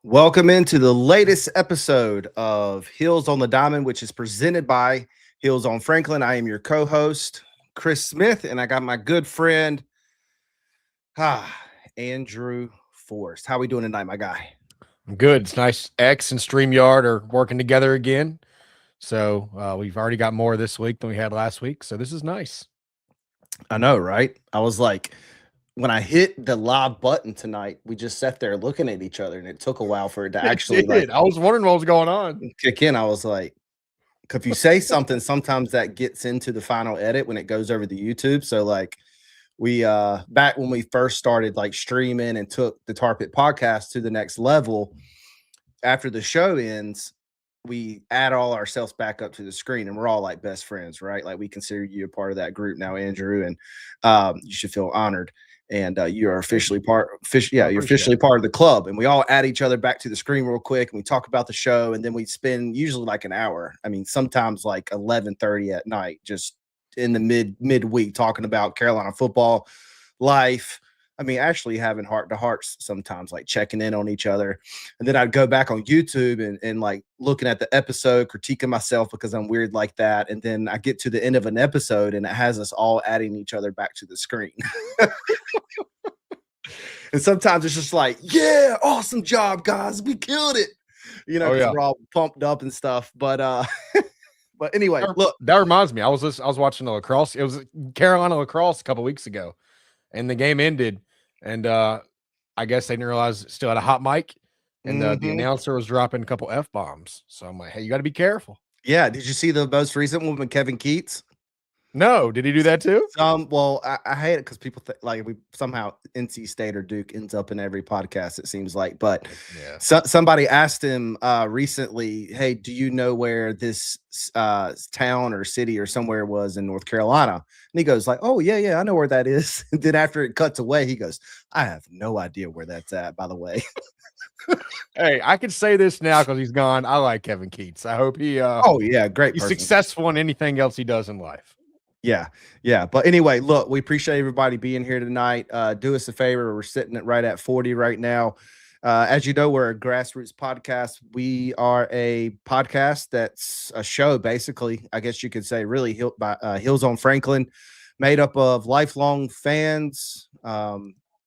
Welcome into the latest episode of Hills on the Diamond, which is presented by Hills on Franklin. I am your co-host, Chris Smith, and I got my good friend, Andrew Forrest. How we doing tonight, my guy? I'm good. It's nice. X and StreamYard are working together again. So we've already got more this week than we had last week. So this is nice. I know, right? I was like, when I hit the live button tonight, we just sat there looking at each other, and it took a while for it to actually I was wondering what was going on. kick in. I was like, if you say something, sometimes that gets into the final edit when it goes over the YouTube. So we back when we first started streaming and took the Tar Pit podcast to the next level, after the show ends, we add all ourselves back up to the screen, and we're all like best friends, right? Like, we consider you a part of that group now, Andrew, and you should feel honored. And you are officially you're officially part of the club. And we all add each other back to the screen real quick, and we talk about the show, and then we spend usually like an hour. I mean, sometimes like 11:30 at night, just in the midweek talking about Carolina football life. I mean, actually having heart to hearts sometimes, like checking in on each other. And then I'd go back on YouTube and like looking at the episode, critiquing myself because I'm weird like that. And then I get to the end of an episode and it has us all adding each other back to the screen. And sometimes it's just like, yeah, awesome job, guys. We killed it. You know, we're all pumped up and stuff. But but anyway, look. That reminds me, I was watching the lacrosse. It was Carolina lacrosse a couple weeks ago, and the game ended. And I guess they didn't realize it still had a hot mic, and the announcer was dropping a couple F-bombs. So I'm like, hey, you got to be careful. Yeah. Did you see the most recent one with Kevin Keats? No, did he do that too? Well, I hate it because people like we somehow NC State or Duke ends up in every podcast, it seems like. But yeah. Somebody asked him recently, hey, do you know where this town or city or somewhere was in North Carolina? And he goes like, oh, yeah, I know where that is. And then after it cuts away, he goes, I have no idea where that's at, by the way. Hey, I can say this now because he's gone. I like Kevin Keats. I hope he great. He's successful in anything else he does in life. Yeah. But anyway, look, we appreciate everybody being here tonight. Do us a favor. We're sitting at right at 40 right now. As you know, we're a grassroots podcast. We are a podcast that's a show, basically, I guess you could say, really Hills on Franklin, made up of lifelong fans,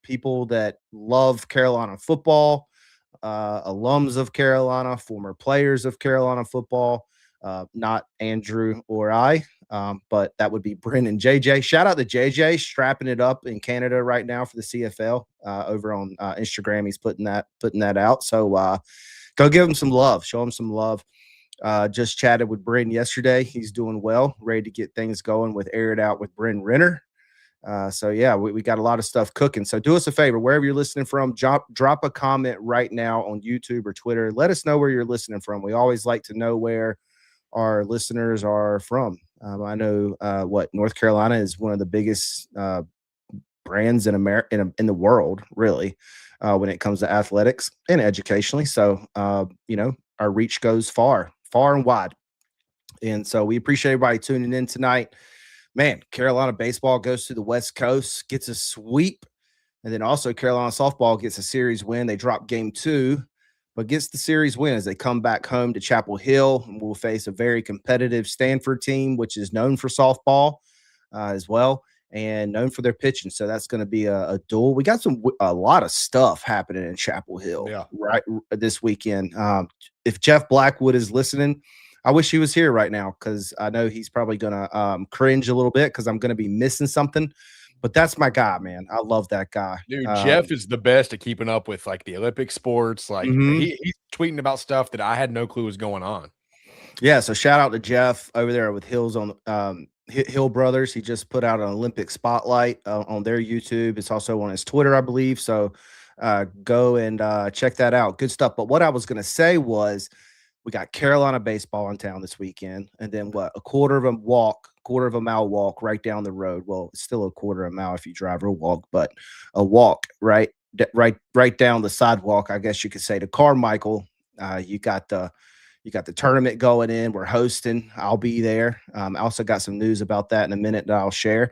people that love Carolina football, alums of Carolina, former players of Carolina football. Not Andrew or I, but that would be Bryn and JJ. Shout out to JJ, strapping it up in Canada right now for the CFL over on Instagram. He's putting that out. So go give him some love, show him some love. Just chatted with Bryn yesterday. He's doing well, ready to get things going with Air It Out with Bryn Renner. So yeah, we got a lot of stuff cooking. So do us a favor, wherever you're listening from, drop a comment right now on YouTube or Twitter. Let us know where you're listening from. We always like to know where our listeners are from. I know North Carolina is one of the biggest brands in America, in the world, really, when it comes to athletics and educationally. So our reach goes far and wide, and so we appreciate everybody tuning in tonight. Man, Carolina baseball goes to the West Coast, gets a sweep, and then also Carolina softball gets a series win. They drop game 2. But gets the series win as they come back home to Chapel Hill, and we'll face a very competitive Stanford team, which is known for softball as well and known for their pitching. So that's going to be a duel. We got a lot of stuff happening in Chapel Hill right this weekend. If Jeff Blackwood is listening, I wish he was here right now because I know he's probably going to cringe a little bit because I'm going to be missing something. But that's my guy, man. I love that guy. Dude, Jeff is the best at keeping up with like the Olympic sports. Like he's tweeting about stuff that I had no clue was going on. Yeah, so shout out to Jeff over there with Hills on Hill Brothers. He just put out an Olympic spotlight on their YouTube. It's also on his Twitter, I believe. So go and check that out. Good stuff. But what I was going to say was we got Carolina baseball in town this weekend, and then a quarter of a mile walk right down the road. Well, it's still a quarter of a mile if you drive or walk, but a walk right down the sidewalk, I guess you could say, to Carmichael. You got the tournament going in. We're hosting. I'll be there. I also got some news about that in a minute that I'll share.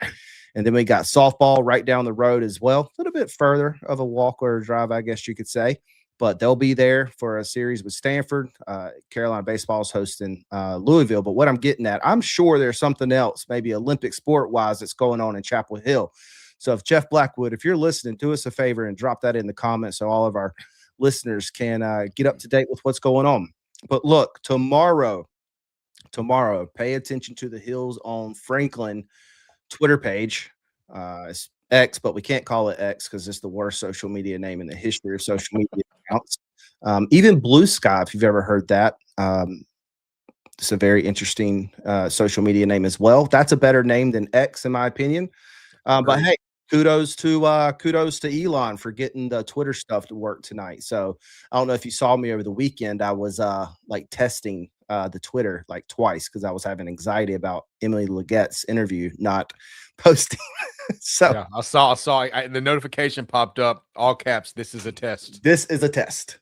And then we got softball right down the road as well. A little bit further of a walk or a drive, I guess you could say. but they'll be there for a series with Stanford. Carolina baseball is hosting Louisville. But what I'm getting at, I'm sure there's something else, maybe Olympic sport wise, that's going on in Chapel Hill. So if Jeff Blackwood, if you're listening, do us a favor and drop that in the comments so all of our listeners can get up to date with what's going on. But look, tomorrow, pay attention to the Hills on Franklin Twitter page. It's X, but we can't call it X because it's the worst social media name in the history of social media accounts. Even Blue Sky, if you've ever heard that, it's a very interesting social media name as well. That's a better name than X, in my opinion. But hey, kudos to Elon for getting the Twitter stuff to work tonight. So I don't know if you saw me over the weekend. I was like testing the Twitter like twice because I was having anxiety about Emily Legette's interview not posting. So yeah, I saw the notification popped up, all caps. This is a test. This is a test.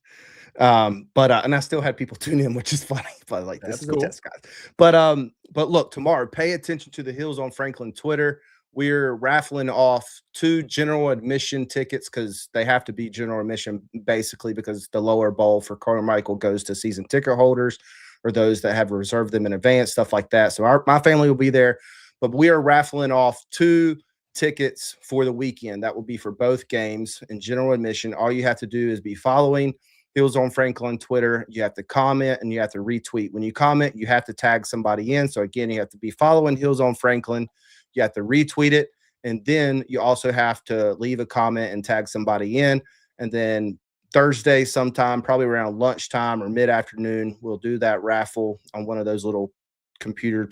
But and I still had people tune in, which is funny. But like, this is cool. A test, guys. But look, tomorrow, pay attention to the Hills on Franklin Twitter. We're raffling off 2 general admission tickets because they have to be general admission basically because the lower bowl for Carmichael goes to season ticket holders or those that have reserved them in advance, stuff like that. So my family will be there, but we are raffling off 2 tickets for the weekend. That will be for both games in general admission. All you have to do is be following Hills on Franklin Twitter. You have to comment and you have to retweet. When you comment, you have to tag somebody in. So again, you have to be following Hills on Franklin. You have to retweet it. And then you also have to leave a comment and tag somebody in. And then Thursday sometime, probably around lunchtime or mid-afternoon, we'll do that raffle on one of those little computer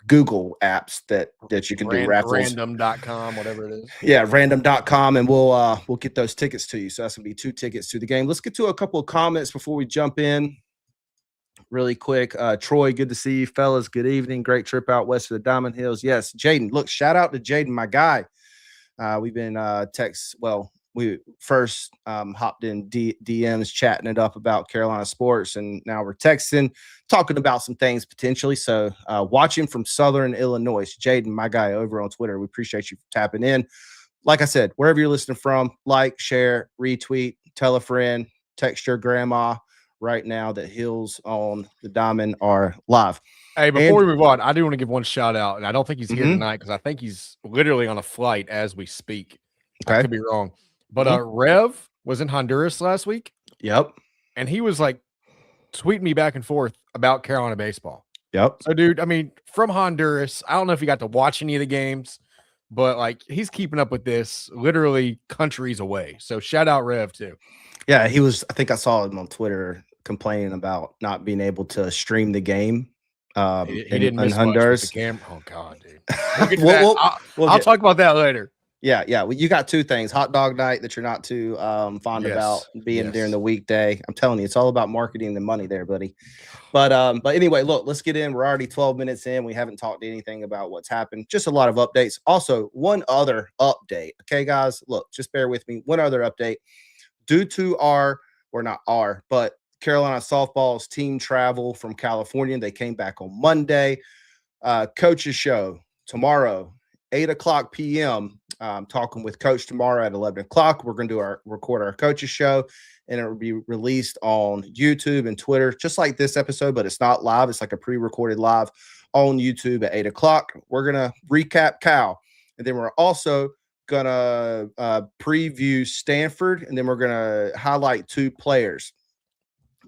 Google apps that you can do raffles. Random.com, whatever it is. Yeah, random.com, and we'll get those tickets to you. So that's gonna be 2 tickets to the game. Let's get to a couple of comments before we jump in. Really quick. Troy, good to see you, fellas. Good evening. Great trip out west of the Diamond Hills. Yes, Jaden. Look, shout out to Jaden, my guy. We've been we first hopped in DMs chatting it up about Carolina sports, and now we're texting, talking about some things potentially. So watching from Southern Illinois, Jaden, my guy over on Twitter. We appreciate you tapping in. Like I said, wherever you're listening from, like, share, retweet, tell a friend, text your grandma right now that Hills on the Diamond are live. Hey, before we move on, I do want to give one shout out, and I don't think he's here tonight because I think he's literally on a flight as we speak. Okay. I could be wrong. But Rev was in Honduras last week. Yep. And he was like tweeting me back and forth about Carolina baseball. Yep. So, dude, I mean, from Honduras, I don't know if you got to watch any of the games, but like he's keeping up with this literally countries away. So shout out Rev too. Yeah, he was, I think I saw him on Twitter complaining about not being able to stream the game. He didn't miss Honduras. The camera. Oh God, dude. I'll talk about that later. Yeah. Well, you got 2 things: hot dog night that you're not too fond about being during the weekday. I'm telling you, it's all about marketing and money there, buddy. But anyway, look, let's get in. We're already 12 minutes in. We haven't talked anything about what's happened. Just a lot of updates. Also, one other update. Okay, guys, look, just bear with me. One other update. Due to but Carolina softball's team travel from California, they came back on Monday. Coach's show tomorrow, 8:00 p.m. Talking with Coach tomorrow at 11 o'clock. We're going to record our coach's show, and it will be released on YouTube and Twitter, just like this episode, but it's not live. It's like a pre-recorded live on YouTube at 8 o'clock. We're going to recap Cal, and then we're also going to preview Stanford, and then we're going to highlight 2 players.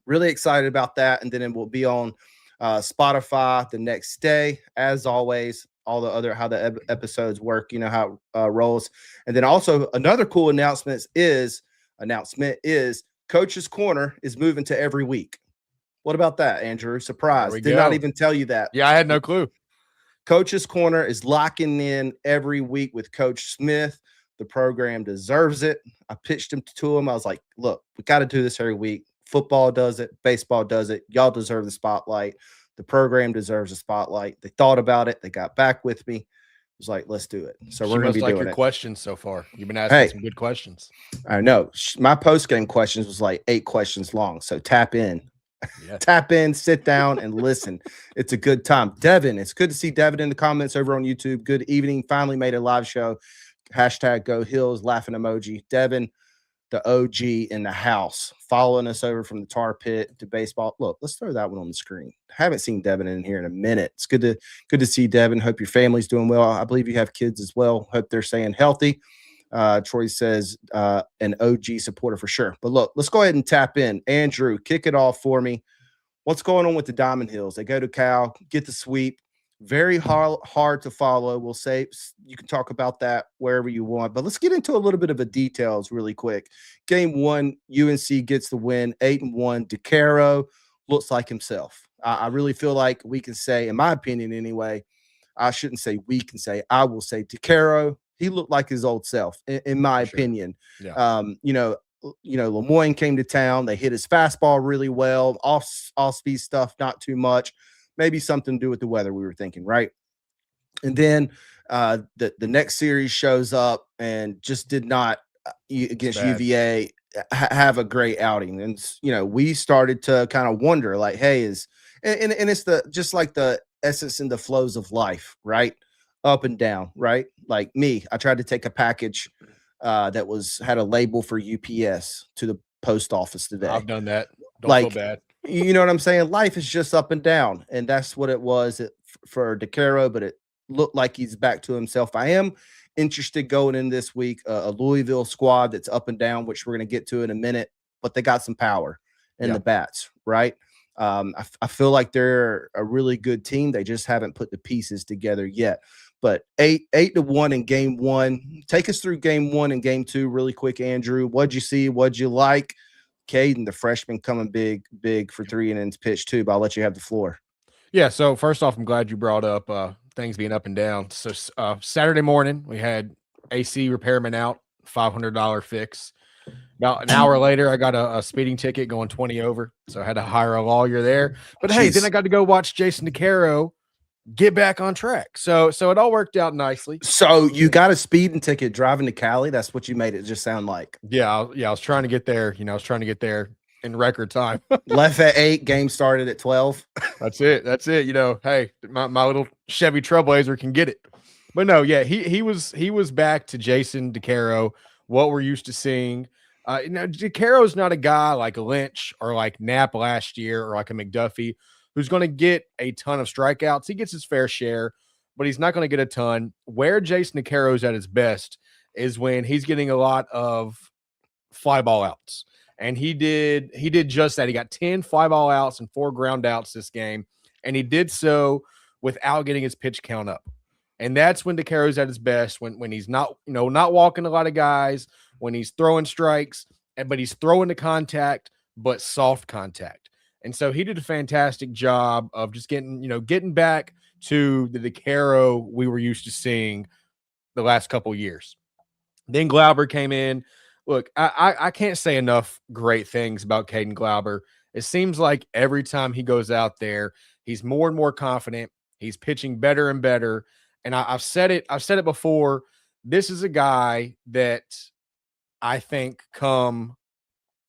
Really excited about that, and then it will be on Spotify the next day, as always. All the other how the episodes work, you know how it rolls. And then also another cool announcement is Coach's Corner is moving to every week. What about that, Andrew? Surprise. Did not even tell you that. Yeah, I had no clue. Coach's Corner is locking in every week with Coach Smith. The program deserves it. I pitched him to him. I was like, look, we got to do this every week. Football does it. Baseball does it. Y'all deserve the spotlight. The program deserves a spotlight. They thought about it. They got back with me. It was like, let's do it. So we're going to be doing your questions so far. You've been asking some good questions. I know. My post-game questions was like 8 questions long. So tap in. Yeah. Tap in, sit down, and listen. It's a good time. Devin, it's good to see Devin in the comments over on YouTube. Good evening. Finally made a live show. #GoHills, laughing emoji. Devin, the OG in the house, following us over from the tar pit to baseball. Look, let's throw that one on the screen. Haven't seen Devin in here in a minute. It's good to see Devin. Hope your family's doing well. I believe you have kids as well. Hope they're staying healthy. Troy says an OG supporter for sure. But look, let's go ahead and tap in. Andrew, kick it off for me. What's going on with the Diamond Hills? They go to Cal, get the sweep. Very hard to follow. We'll say you can talk about that wherever you want, but let's get into a little bit of the details really quick. Game 1, UNC gets the win, 8-1. DeCaro looks like himself. I really feel like we can say, in my opinion anyway, I shouldn't say we can say, I will say DeCaro, he looked like his old self, in my opinion. Yeah. Lemoyne came to town. They hit his fastball really well. Off speed stuff, not too much. Maybe something to do with the weather, we were thinking, right? And then the next series shows up and just did not against UVA have a great outing. And we started to kind of wonder, like, hey, and it's just like the essence and the flows of life, right? Up and down, right? Like me, I tried to take a package that had a label for UPS to the post office today. I've done that. Don't feel bad. You know what I'm saying? Life is just up and down, and that's what it was for DeCaro, but it looked like he's back to himself. I am interested going in this week, a Louisville squad that's up and down, which we're going to get to in a minute, but they got some power in the bats, right? I feel like they're a really good team. They just haven't put the pieces together yet. But 8-1 in game 1. Take us through game 1 and game 2 really quick, Andrew. What'd you see? What'd you like? Caden, the freshman, coming big for 3 innings pitch too, but I'll let you have the floor. Yeah, so first off, I'm glad you brought up things being up and down. So Saturday morning, we had AC repairman out, $500 fix. About an hour later, I got a speeding ticket going 20 over, so I had to hire a lawyer there. But hey, then I got to go watch Jason DeCaro get back on track. So it all worked out nicely. So you got a speeding ticket driving to Cali? That's what you made it just sound like. Yeah, I was trying to get there. I was trying to get there in record time. Left at 8, game started at 12. That's it. Hey, my little Chevy Trailblazer can get it. But no, yeah, he was back to Jason DeCaro, what we're used to seeing. DeCaro's not a guy like a Lynch or like Knapp last year or like a McDuffie who's going to get a ton of strikeouts. He gets his fair share, but he's not going to get a ton. Where Jason DeCaro's at his best is when he's getting a lot of fly ball outs. And he did just that. He got 10 fly ball outs and 4 ground outs this game. And he did so without getting his pitch count up. And that's when DeCaro's at his best, when he's not walking a lot of guys, when he's throwing strikes, but he's throwing to contact, but soft contact. And so he did a fantastic job of just getting back to the DeCaro we were used to seeing the last couple years. Then Glauber came in. Look, I can't say enough great things about Caden Glauber. It seems like every time he goes out there, he's more and more confident. He's pitching better and better. And I've said it before. This is a guy that I think come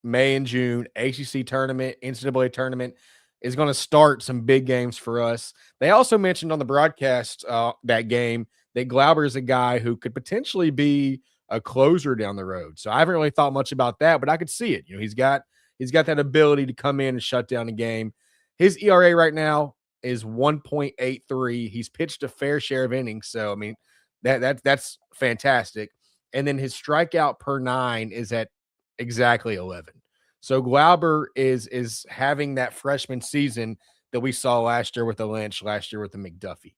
May and June, ACC tournament, NCAA tournament, is going to start some big games for us. They also mentioned on the broadcast that game that Glauber is a guy who could potentially be a closer down the road. So I haven't really thought much about that, but I could see it. He's got that ability to come in and shut down a game. His ERA right now is 1.83. He's pitched a fair share of innings. So, I mean, that's fantastic. And then his strikeout per 9 is at exactly 11. So Glauber is having that freshman season that we saw last year with the Lynch, last year with the McDuffie.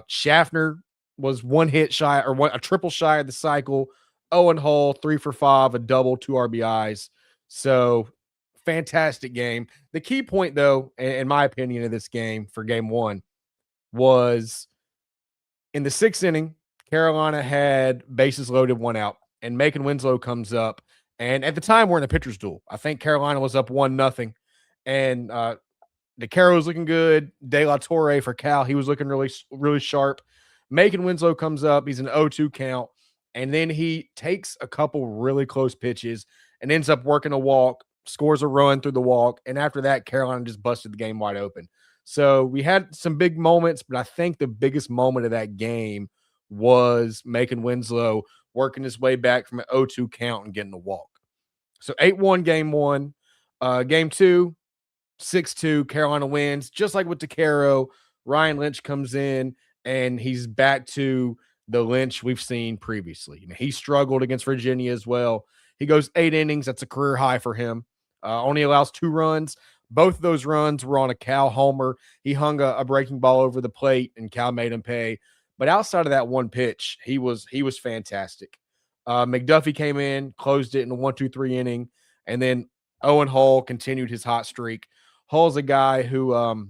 Schaffner was a triple shy of the cycle. Owen Hull, 3 for 5, a double, 2 RBIs. So fantastic game. The key point, though, in my opinion, of this game for game 1 was in the 6th inning, Carolina had bases loaded, 1 out, and Macon Winslow comes up. And at the time, we're in a pitcher's duel. I think Carolina was up 1-0. And DeCaro was looking good. De La Torre for Cal, he was looking really, really sharp. Macon Winslow comes up. He's an 0-2 count. And then he takes a couple really close pitches and ends up working a walk, scores a run through the walk. And after that, Carolina just busted the game wide open. So we had some big moments, but I think the biggest moment of that game was Macon Winslow working his way back from an 0-2 count and getting a walk. So 8-1 game one. Game two, 6-2. Carolina wins. Just like with DeCaro, Ryan Lynch comes in and he's back to the Lynch we've seen previously. He struggled against Virginia as well. He goes 8 innings. That's a career high for him. Only allows 2 runs. Both of those runs were on a Cal homer. He hung a breaking ball over the plate, and Cal made him pay. But outside of that one pitch, he was fantastic. McDuffie came in, closed it in a 1-2-3 inning, and then Owen Hull continued his hot streak. Hull's a guy who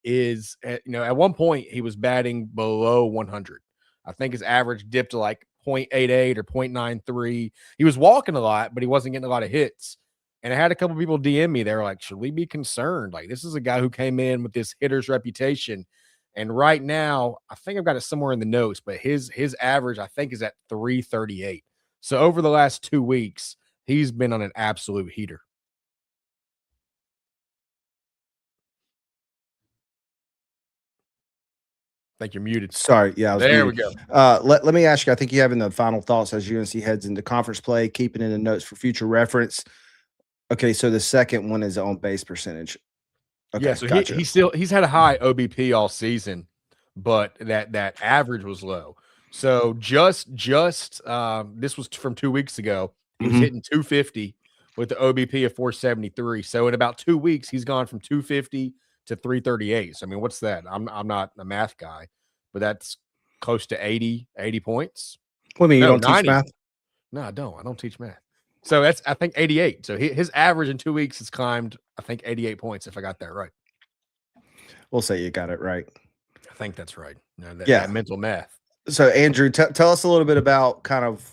is at one point he was batting below 100. I think his average dipped to like 0.88 or 0.93. He was walking a lot, but he wasn't getting a lot of hits. And I had a couple people DM me. They were like, should we be concerned? Like, this is a guy who came in with this hitter's reputation. And right now, I think I've got it somewhere in the notes, but his average, I think, is at 338. So over the last 2 weeks, he's been on an absolute heater. I think you're muted. Sorry. Yeah. There we go. Let me ask you, I think you have in the final thoughts as UNC heads into conference play, keeping in the notes for future reference. Okay. So the second one is on base percentage. Okay. Yeah. So gotcha. he's had a high OBP all season, but that average was low. So just this was from 2 weeks ago. He was hitting 250 with the OBP of 473. So in about 2 weeks, he's gone from 250 to 338. So I mean, what's that? I'm not a math guy, but that's close to 80 points. What do you mean, you don't 90. Teach math? No, I don't. I don't teach math. So that's, I think, 88. So his average in 2 weeks has climbed, I think, 88 points, if I got that right. We'll say you got it right. I think that's right. That mental math. So Andrew, tell us a little bit about kind of,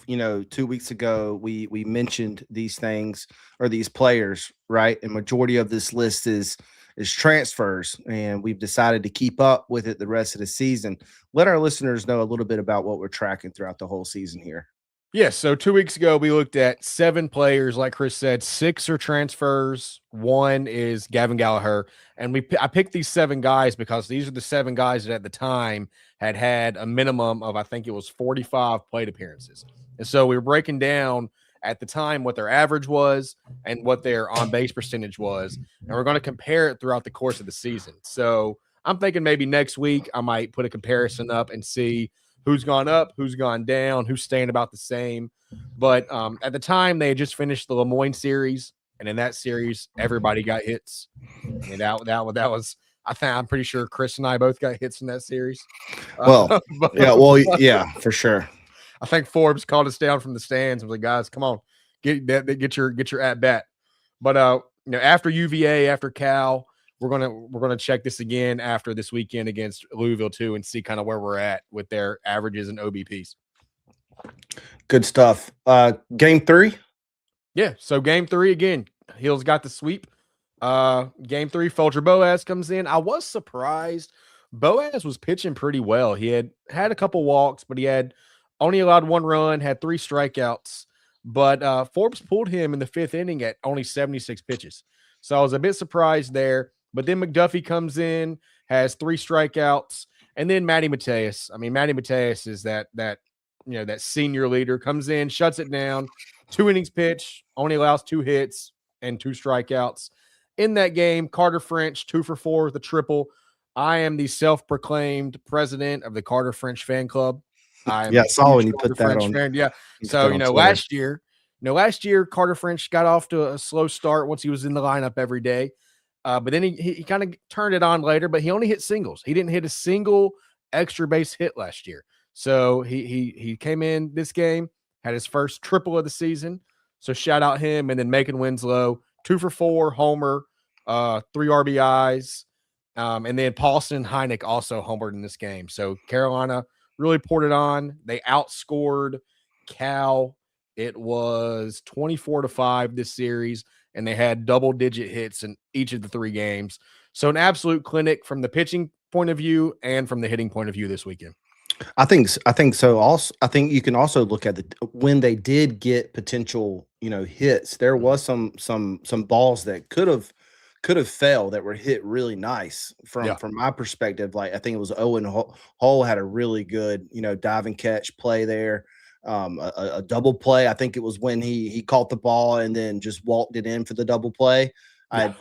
2 weeks ago, we mentioned these things or these players, right? And majority of this list is transfers, and we've decided to keep up with it the rest of the season. Let our listeners know a little bit about what we're tracking throughout the whole season here. Yes. So 2 weeks ago, we looked at 7 players. Like Chris said, 6 are transfers. 1 is Gavin Gallagher. And I picked these 7 guys because these are the 7 guys that at the time had a minimum of, I think it was 45 plate appearances. And so we were breaking down at the time what their average was and what their on-base percentage was. And we're going to compare it throughout the course of the season. So I'm thinking maybe next week I might put a comparison up and see who's gone up, who's gone down, who's staying about the same. But at the time, they had just finished the Lemoyne series, and in that series, everybody got hits. I mean, that was. I'm pretty sure Chris and I both got hits in that series. Well, yeah, for sure. I think Forbes called us down from the stands and was like, "Guys, come on, get your at bat." But after UVA, after Cal, we're gonna check this again after this weekend against Louisville too, and see kind of where we're at with their averages and OBPs. Good stuff. Game 3. Yeah. So game 3 again. Hill's got the sweep. Game 3, Folger Boaz comes in. I was surprised. Boaz was pitching pretty well. He had a couple walks, but he had only allowed 1 run, had 3 strikeouts. But Forbes pulled him in the 5th inning at only 76 pitches. So I was a bit surprised there. But then McDuffie comes in, has 3 strikeouts, and then Matty Mateus. I mean, Matty Mateus is that senior leader, comes in, shuts it down, 2 innings pitch, only allows 2 hits and 2 strikeouts. In that game, Carter French, 2 for 4 with a triple. I am the self-proclaimed president of the Carter French fan club. I saw when you put that French on. Fan. Yeah. So, last year, Carter French got off to a slow start once he was in the lineup every day. But then he kind of turned it on later, but he only hit singles. He didn't hit a single extra base hit last year. So he came in this game, had his first triple of the season. So shout out him. And then Macon Winslow, 2 for 4, homer, 3 RBIs. And then Paulson Heineck also homered in this game. So Carolina really poured it on. They outscored Cal. It was 24-5 this series, and they had double-digit hits in each of the 3 games. So an absolute clinic from the pitching point of view and from the hitting point of view this weekend. I think so. Also, I think you can also look at when they did get potential, hits. There was some balls that could have fell that were hit really nice from my perspective. Like I think it was Owen Hull had a really good, dive and catch play there. a double play. I think it was when he caught the ball and then just walked it in for the double play. Yeah.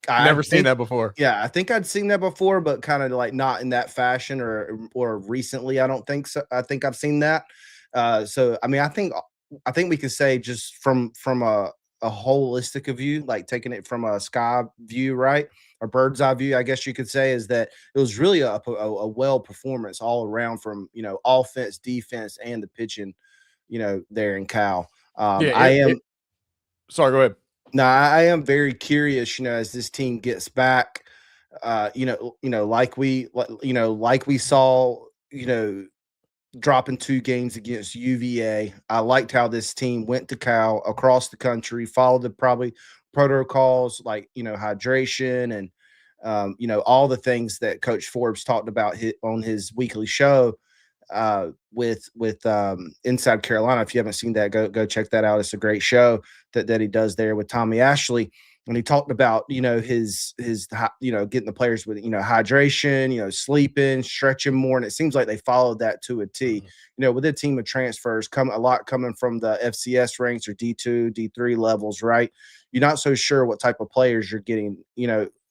I Never seen think, that before. yeah, I think I'd seen that before, but kind of like not in that fashion or recently. I don't think so. I think I've seen that. So I mean, I think we could say just from a holistic view, like taking it from a sky view, right? Or bird's eye view, I guess you could say, is that it was really a well performance all around from offense, defense, and the pitching, there in Cal. Yeah. I am Sorry, go ahead. Now I am very curious, as this team gets back, like we saw, dropping 2 games against UVA. I liked how this team went to Cal across the country, followed the probably protocols like, hydration and, all the things that Coach Forbes talked about on his weekly show with Inside Carolina. If you haven't seen that, go check that out. It's a great show that he does there with Tommy Ashley. And he talked about his getting the players with hydration, sleeping, stretching more, and it seems like they followed that to a T. With a team of transfers, a lot coming from the FCS ranks or D2, D3 levels, right? You're not so sure what type of players you're getting,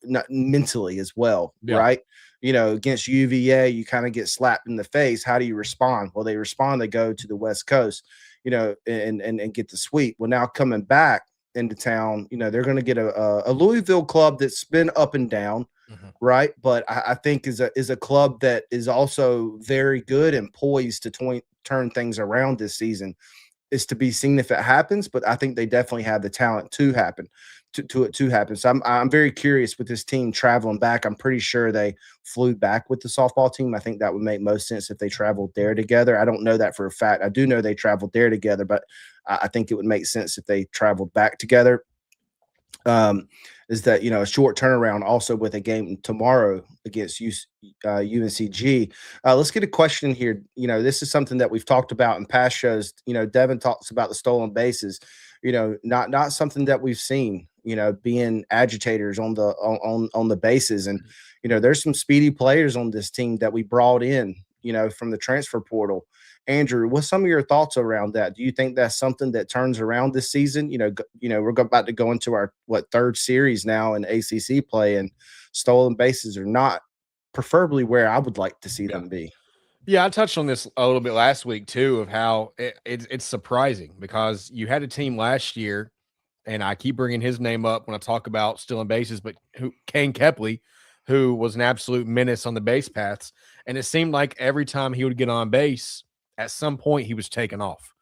not mentally as well, Yeah. right? Against UVA, you kind of get slapped in the face. How do you respond? Well, they respond. They go to the West Coast, and get the sweep. Well, now coming back into town, they're going to get a Louisville club that's been up and down, right? But I think is a club that is also very good and poised to turn things around this season. Is to be seen if it happens, but I think they definitely have the talent to happen. To happen. So I'm very curious with this team traveling back. I'm pretty sure they flew back with the softball team. I think that would make most sense if they traveled there together. I don't know that for a fact. I do know they traveled there together, but I think it would make sense if they traveled back together. Is that a short turnaround also with a game tomorrow against UNCG. Let's get a question here. This is something that we've talked about in past shows. Devin talks about the stolen bases. Not something that we've seen. Being agitators on the bases, and there's some speedy players on this team that we brought in. From the transfer portal. Andrew, what's some of your thoughts around that? Do you think that's something that turns around this season? We're about to go into our third series now in ACC play, and stolen bases are not preferably where I would like to see them be. Yeah, I touched on this a little bit last week too, of how it's surprising because you had a team last year, and I keep bringing his name up when I talk about stealing bases, but Kane Kepley, who was an absolute menace on the base paths, and it seemed like every time he would get on base, at some point he was taken off.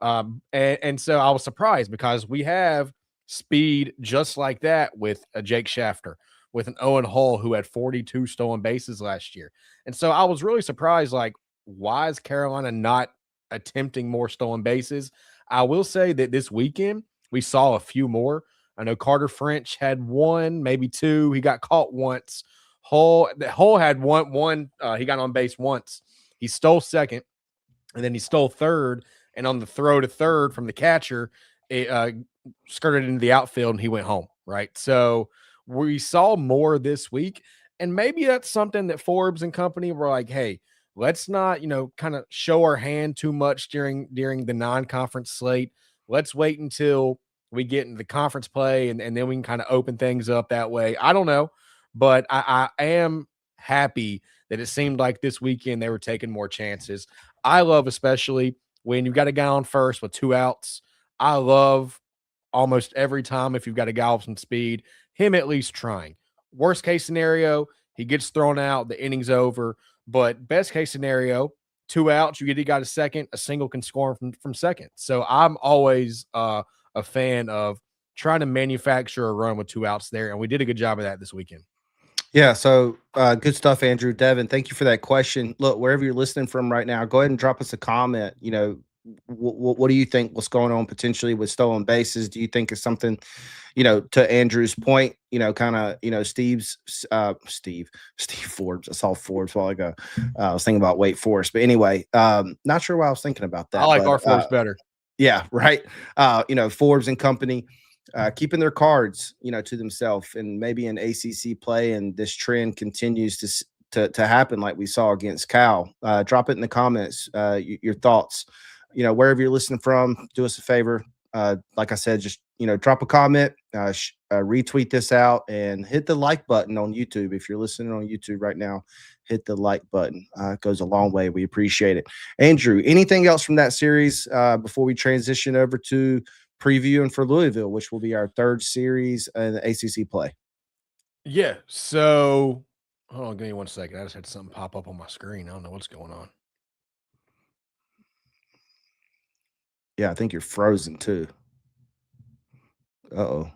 And so I was surprised because we have speed just like that with a Jake Shafter, with an Owen Hull who had 42 stolen bases last year. And so I was really surprised, like, why is Carolina not attempting more stolen bases? I will say that this weekend we saw a few more. I know Carter French had one, maybe two. He got caught once. Hull had one. He got on base once. He stole second, and then he stole third. And on the throw to third from the catcher, it skirted into the outfield, and he went home. Right. So we saw more this week, and maybe that's something that Forbes and company were like, hey, let's not, kind of show our hand too much during the non-conference slate. Let's wait until we get into the conference play, and then we can kind of open things up that way. I don't know, but I am happy that it seemed like this weekend they were taking more chances. I love, especially when you've got a guy on first with 2 outs. I love almost every time, if you've got a guy with some speed, him at least trying. Worst case scenario, he gets thrown out, the inning's over. But best case scenario, 2 outs, you got a second, a single can score from second. So I'm always a fan of trying to manufacture a run with 2 outs there, and we did a good job of that this weekend. Yeah, so good stuff, Andrew. Devin, thank you for that question. Look, wherever you're listening from right now, go ahead and drop us a comment. What do you think? What's going on potentially with stolen bases? Do you think it's something, to Andrew's point, kind of, Steve Forbes. I saw Forbes a while ago. I was thinking about Wake Forest, but anyway, not sure why I was thinking about that. I like our Forbes better. Yeah, right. Forbes and company. Keeping their cards, to themselves, and maybe in ACC play, and this trend continues to happen like we saw against Cal. Drop it in the comments, your thoughts. wherever you're listening from, do us a favor. Like I said, just drop a comment, retweet this out, and hit the like button on YouTube. If you're listening on YouTube right now, hit the like button. It goes a long way. We appreciate it. Andrew, anything else from that series before we transition over to previewing for Louisville, which will be our third series in the ACC play? Yeah. So hold on, give me 1 second. I just had something pop up on my screen. I don't know what's going on. Yeah, I think you're frozen too. Uh-oh.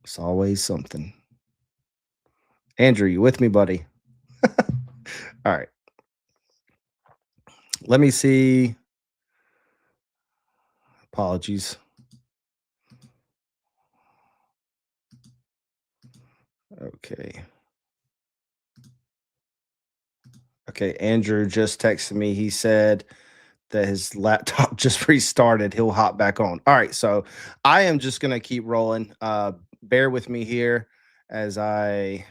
It's always something. Andrew, you with me, buddy? All right. Let me see. Apologies. Okay. Okay, Andrew just texted me. He said that his laptop just restarted. He'll hop back on. All right, so I am just gonna keep rolling. Bear with me here as I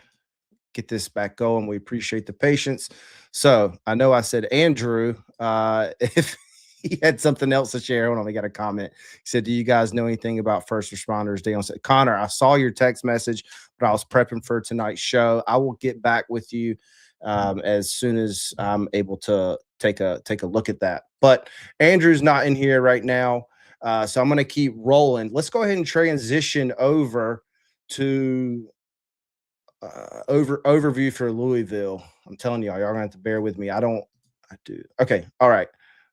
get this back going. We appreciate the patience. So I know I said Andrew. If he had something else to share, hold on, we got a comment. He said, "Do you guys know anything about first responders?" Dale said, "Connor, I saw your text message, but I was prepping for tonight's show. I will get back with you as soon as I'm able to take a look at that." But Andrew's not in here right now, so I'm going to keep rolling. Let's go ahead and transition over to overview for Louisville. I'm telling y'all gonna have to bear with me. I do. Okay. All right.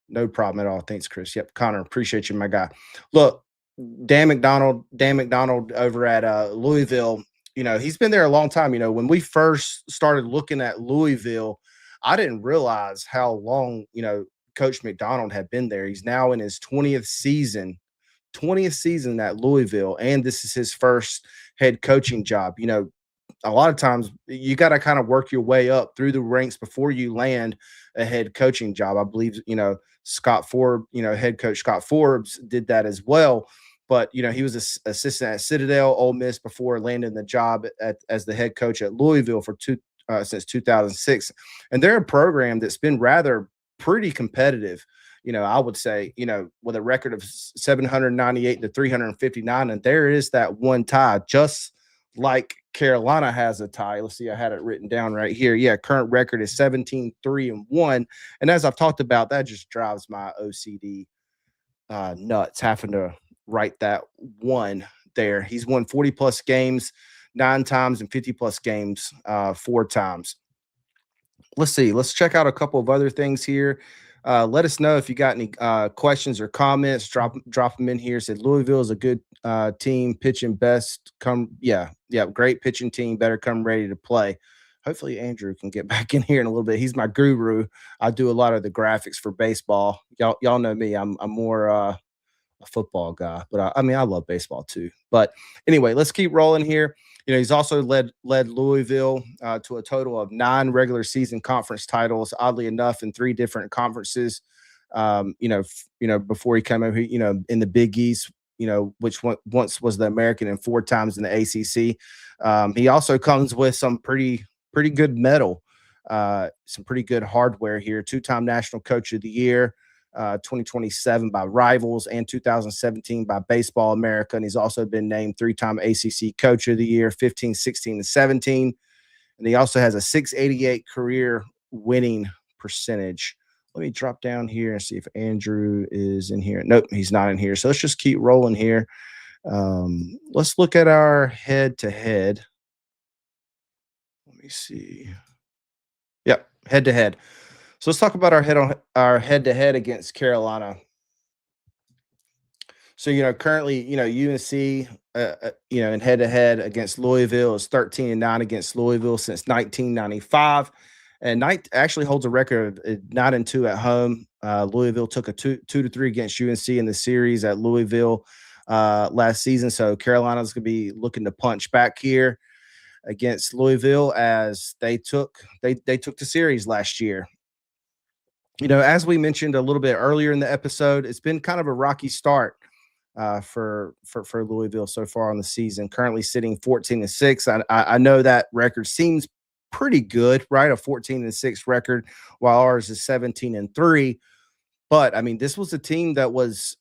No problem at all. Thanks, Chris. Yep. Connor, appreciate you, my guy. Look, Dan McDonald over at Louisville, he's been there a long time. When we first started looking at Louisville, I didn't realize how long, Coach McDonald had been there. He's now in his 20th season at Louisville, and this is his first head coaching job. A lot of times you got to kind of work your way up through the ranks before you land a head coaching job. I believe, Scott Forbes, head coach Scott Forbes did that as well. But, he was an assistant at Citadel, Ole Miss before landing the job as the head coach at Louisville since 2006. And they're a program that's been rather pretty competitive. I would say, with a record of 798 to 359, and there is that one tie, just like Carolina has a tie. Let's see, I had it written down right here. Yeah, current record is 17-3-1. And as I've talked about, that just drives my OCD nuts, having to write that one there. He's won 40-plus games 9 times and 50-plus games 4 times. Let's see. Let's check out a couple of other things here. Let us know if you got any questions or comments. Drop them in here. Said Louisville is a good team, pitching best. Great pitching team. Better come ready to play. Hopefully Andrew can get back in here in a little bit. He's my guru. I do a lot of the graphics for baseball. Y'all know me. I'm more a football guy, but I love baseball too. But anyway, let's keep rolling here. He's also led Louisville to a total of 9 regular season conference titles, oddly enough, in 3 different conferences. Before he came over, in the Big East, which once was the American, and 4 times in the ACC. He also comes with some pretty good metal, some pretty good hardware here. 2-time National Coach of the Year. 2027 by Rivals and 2017 by Baseball America. And he's also been named 3-time ACC Coach of the Year, 15, 16, and 17. And he also has a 688 career winning percentage. Let me drop down here and see if Andrew is in here. Nope, he's not in here. So let's just keep rolling here. Let's look at our head-to-head. Let me see. Yep, head-to-head. So let's talk about our head-to-head against Carolina. So, currently, UNC, in head-to-head against Louisville is 13-9 against Louisville since 1995. And Knight actually holds a record of 9-2 at home. Louisville took a 2-3 against UNC in the series at Louisville last season. So Carolina's going to be looking to punch back here against Louisville, as they took the series last year. As we mentioned a little bit earlier in the episode, it's been kind of a rocky start for Louisville so far on the season. Currently sitting 14-6. I know that record seems pretty good, right? A 14-6 record, while ours is 17-3. but I mean, this was a team that was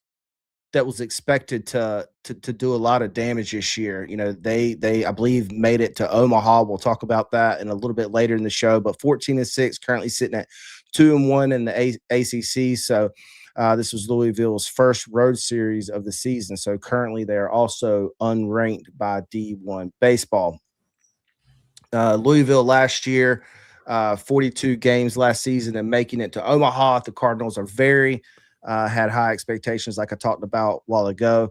expected to do a lot of damage this year. You know, they I believe made it to Omaha. We'll talk about that in a little bit later in the show. But 14-6, currently sitting at 2-1 in the ACC. So this was Louisville's first road series of the season. So currently they're also unranked by D1 baseball. Louisville last year, 42 games last season and making it to Omaha. The Cardinals are had high expectations, like I talked about a while ago.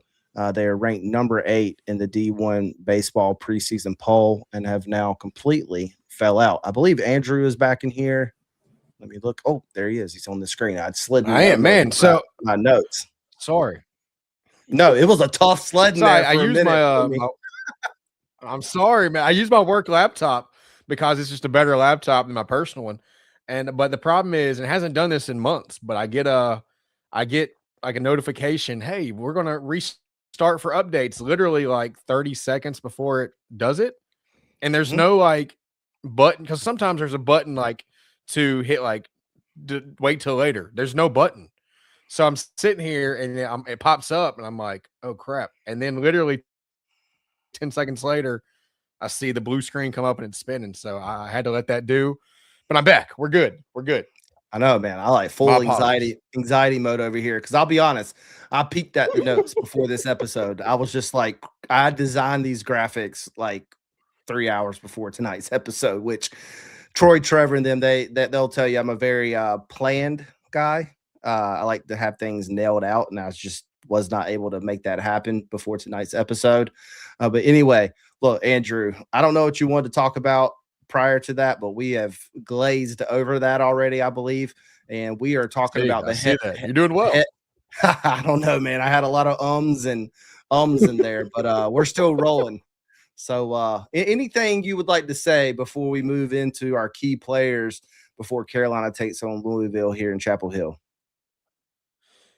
They are ranked number 8 in the D1 baseball preseason poll and have now completely fell out. I believe Andrew is back in here. Let me look. Oh, there he is. He's on the screen. I'd slid. I am, man. So my notes. Sorry. No, it was a tough sledding there. I used I'm sorry, man. I use my work laptop because it's just a better laptop than my personal one. But the problem is, it hasn't done this in months, but I get like a notification. Hey, we're going to restart for updates literally like 30 seconds before it does it. And there's no like button, because sometimes there's a button like to hit like wait till later. There's no button. So I'm sitting here and it pops up and I'm like, oh crap. And then literally 10 seconds later, I see the blue screen come up and it's spinning. So I had to let that do, but I'm back. We're good. I know, man. I like full anxiety mode over here. Cause I'll be honest, I peeked at the notes before this episode. I was just like, I designed these graphics like 3 hours before tonight's episode, which Troy, Trevor, and them, they'll tell you I'm a very planned guy. I like to have things nailed out, and I was not able to make that happen before tonight's episode. But anyway, look, Andrew, I don't know what you wanted to talk about prior to that, but we have glazed over that already, I believe. And we are talking about the head. You're doing well. I don't know, man. I had a lot of ums in there, but we're still rolling. So anything you would like to say before we move into our key players before Carolina takes on Louisville here in Chapel Hill?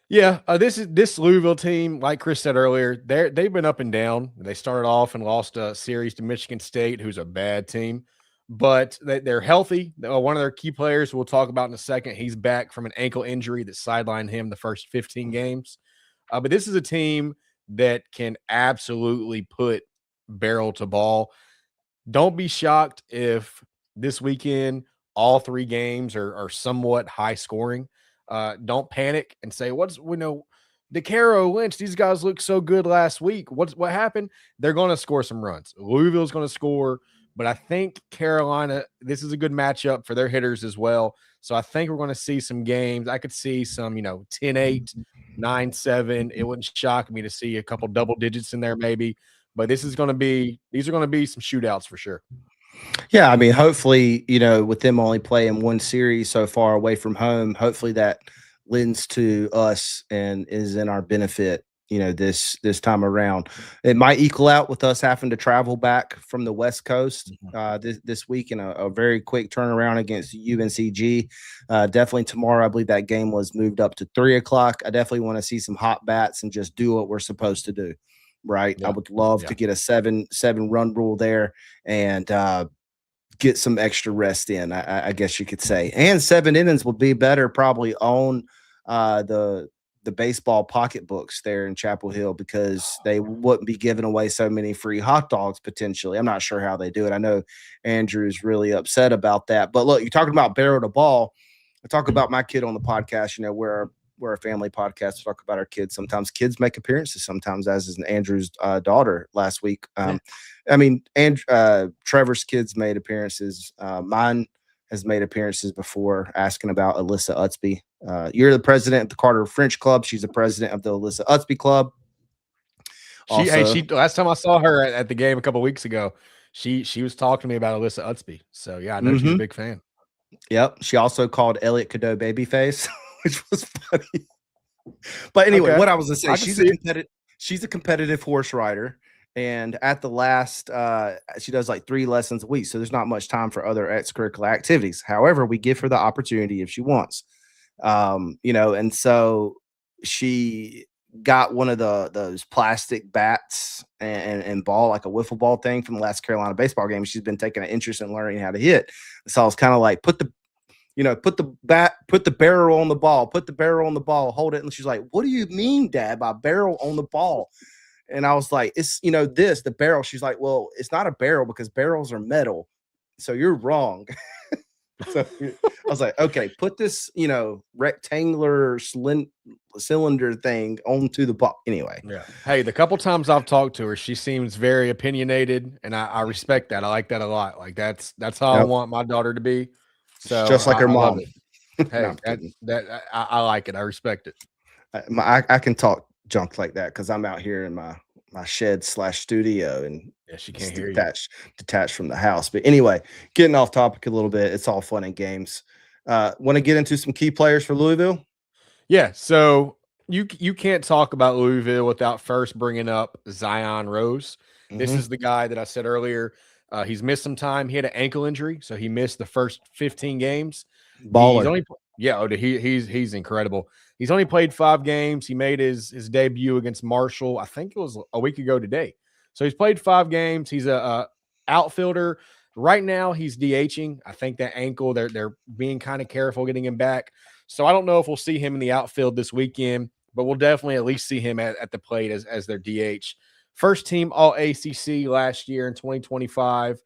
Yeah, this Louisville team, like Chris said earlier, they've been up and down. They started off and lost a series to Michigan State, who's a bad team, but they're healthy. One of their key players we'll talk about in a second, he's back from an ankle injury that sidelined him the first 15 games. But this is a team that can absolutely put barrel to ball. Don't be shocked if this weekend all 3 games are somewhat high scoring. Don't panic and say, DeCaro, Lynch, these guys look so good last week. What happened? They're going to score some runs. Louisville's going to score, but I think Carolina, this is a good matchup for their hitters as well. So I think we're going to see some games. I could see some, 10-8, 9-7. It wouldn't shock me to see a couple double digits in there maybe, but these are going to be some shootouts for sure. Yeah, I mean, hopefully, with them only playing one series so far away from home, hopefully that lends to us and is in our benefit, this time around. It might equal out with us having to travel back from the West Coast this week in a very quick turnaround against UNCG. Definitely tomorrow, I believe that game was moved up to 3:00. I definitely want to see some hot bats and just do what we're supposed to do. Right. Yeah. I would love to get a seven run rule there and get some extra rest in, I guess you could say. And 7 innings would be better probably on the baseball pocketbooks there in Chapel Hill, because they wouldn't be giving away so many free hot dogs potentially. I'm not sure how they do it. I know Andrew's really upset about that. But look, you're talking about barrel to ball. I talk about my kid on the podcast, we're a family podcast. We talk about our kids. Sometimes kids make appearances. Sometimes, as is Andrew's daughter last week. Trevor's kids made appearances. Mine has made appearances before, asking about Alyssa Utsby. You're the president of the Carter French Club. She's the president of the Alyssa Utsby Club. She last time I saw her at the game a couple weeks ago, she was talking to me about Alyssa Utsby. So yeah, I know she's a big fan. Yep. She also called Elliot Cadeau babyface, which was funny. But anyway, what I was going to say, she's a competitive horse rider. And at the last, she does like 3 lessons a week. So there's not much time for other extracurricular activities. However, we give her the opportunity if she wants, and so she got one of those plastic bats and ball, like a wiffle ball thing from the last Carolina baseball game. She's been taking an interest in learning how to hit. So I was kind of like, put the barrel on the ball, hold it. And she's like, what do you mean, Dad, by barrel on the ball? And I was like, it's, the barrel. She's like, well, it's not a barrel because barrels are metal. So you're wrong. So I was like, okay, put this, rectangular cylinder thing onto the ball. Anyway. Yeah. Hey, the couple times I've talked to her, she seems very opinionated, and I respect that. I like that a lot. Like that's how I Yep. want my daughter to be. So Just like her I love mom. it. No, Hey, I'm kidding. I like it. I respect it. I can talk junk like that because I'm out here in my shed/studio and Yeah, she it's can't hear you. detached from the house. But anyway, getting off topic a little bit, it's all fun and games. Want to get into some key players for Louisville? Yeah. So you can't talk about Louisville without first bringing up Zion Rose. This is the guy that I said earlier. He's missed some time. He had an ankle injury, so he missed the first 15 games. He's Baller. only he's incredible. He's only played 5 games. He made his debut against Marshall. I think it was a week ago today. So he's played 5 games. He's a outfielder. Right now he's DHing. I think that ankle they're being kind of careful getting him back. So I don't know if we'll see him in the outfield this weekend, but we'll definitely at least see him at the plate as their DH. First team All ACC last year in 2025.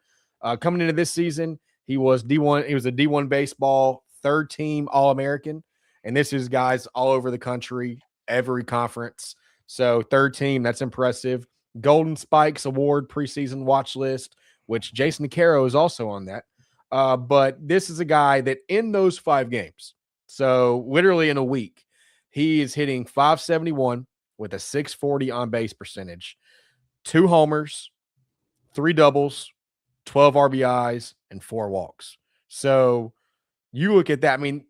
Coming into this season, he was D1. He was a D1 baseball 3rd team All American, and this is guys all over the country, every conference. So 3rd team, that's impressive. Golden Spikes Award preseason watch list, which Jason DeCaro is also on that. But this is a guy that in those 5 games, so literally in a week, he is hitting 571 with a 640 on base percentage, 2 homers, 3 doubles, 12 RBIs, and 4 walks. So you look at that. I mean,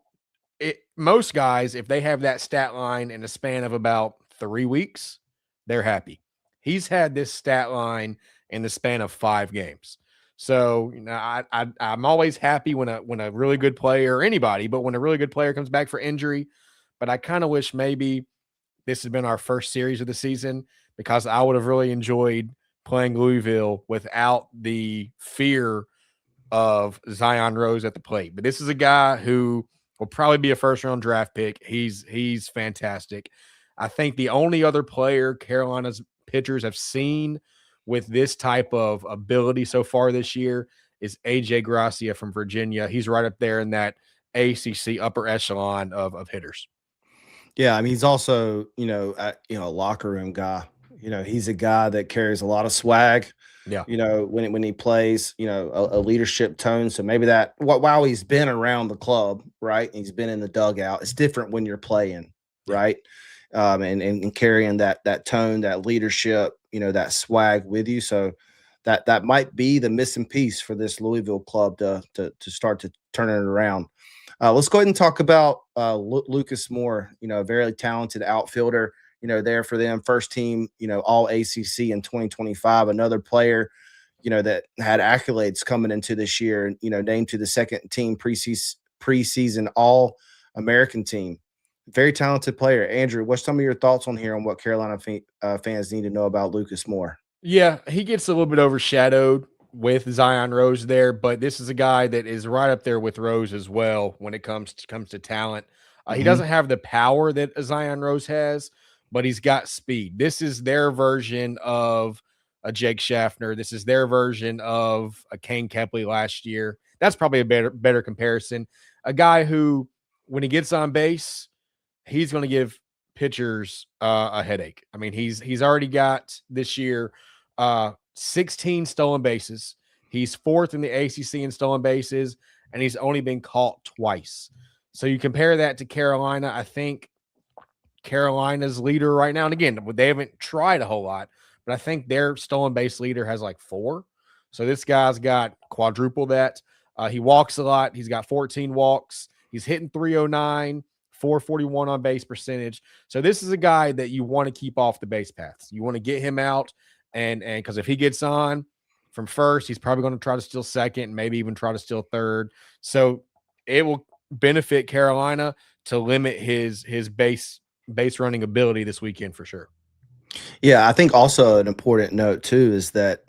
most guys, if they have that stat line in a span of about 3 weeks, they're happy. He's had this stat line in the span of 5 games. So, I'm always happy when a really good player, or anybody, but when a really good player comes back for injury. But I kind of wish maybe this has been our first series of the season, because I would have really enjoyed playing Louisville without the fear of Zion Rose at the plate. But this is a guy who will probably be a first-round draft pick. He's fantastic. I think the only other player Carolina's pitchers have seen with this type of ability so far this year is AJ Gracia from Virginia. He's right up there in that ACC upper echelon of hitters. Yeah, I mean, he's also, a locker room guy. He's a guy that carries a lot of swag. Yeah. When he plays, a leadership tone. So maybe that while he's been around the club, right? He's been in the dugout. It's different when you're playing, right? And carrying that tone, that leadership, that swag with you. So that might be the missing piece for this Louisville club to start to turn it around. Let's go ahead and talk about Lucas Moore, a very talented outfielder, there for them. First team, all ACC in 2025. Another player, that had accolades coming into this year, named to the 2nd team preseason all American team. Very talented player. Andrew, what's some of your thoughts on here on what Carolina fans need to know about Lucas Moore? Yeah, he gets a little bit overshadowed with Zion Rose there, but this is a guy that is right up there with Rose as well when it comes to talent. He doesn't have the power that Zion Rose has, but he's got speed. This is their version of a Jake Schaffner. This is their version of a Kane Kepley last year. That's probably a better comparison. A guy who, when he gets on base, he's going to give pitchers a headache. I mean, he's already got this year 16 stolen bases. He's 4th in the ACC in stolen bases, and he's only been caught twice. So you compare that to Carolina. I think Carolina's leader right now, and again, they haven't tried a whole lot, but I think their stolen base leader has like 4. So this guy's got quadruple that. He walks a lot. He's got 14 walks. He's hitting 309, 441 on base percentage. So this is a guy that you want to keep off the base paths. You want to get him out, and because if he gets on from first, he's probably going to try to steal second, maybe even try to steal third. So it will benefit Carolina to limit his base running ability this weekend for sure. Yeah, I think also an important note too is that,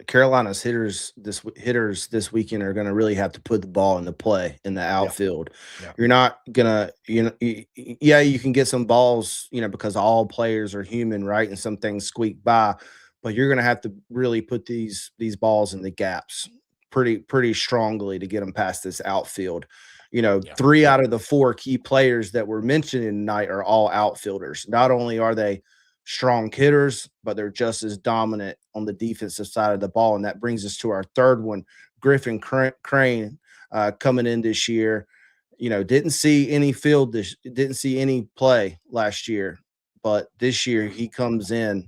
Carolina's hitters this weekend are going to really have to put the ball into play in the Yeah. outfield. Yeah. You're not gonna, yeah, you can get some balls, because all players are human, right? And some things squeak by, but you're going to have to really put these balls in the gaps pretty strongly to get them past this outfield. Yeah. 3 out of the 4 key players that were mentioned tonight are all outfielders. Not only are they strong hitters, but they're just as dominant on the defensive side of the ball. And that brings us to our third one, Griffin Crane, coming in this year. Didn't see any play last year, but this year he comes in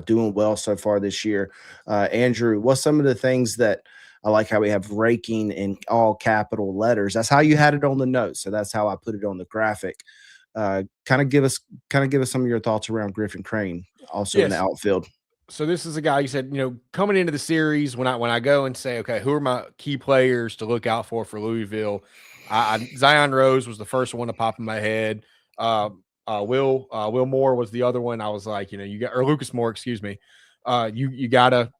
doing well so far this year. Andrew, what's some of the things that I like how we have raking in all capital letters? That's how you had it on the notes, so that's how I put it on the graphic. Kind of give us some of your thoughts around Griffin Crane, also in the Yes. outfield. So this is a guy you said, coming into the series, when I go and say, okay, who are my key players to look out for Louisville? Zion Rose was the first one to pop in my head. Will Moore was the other one. I was like, or Lucas Moore, excuse me. You gotta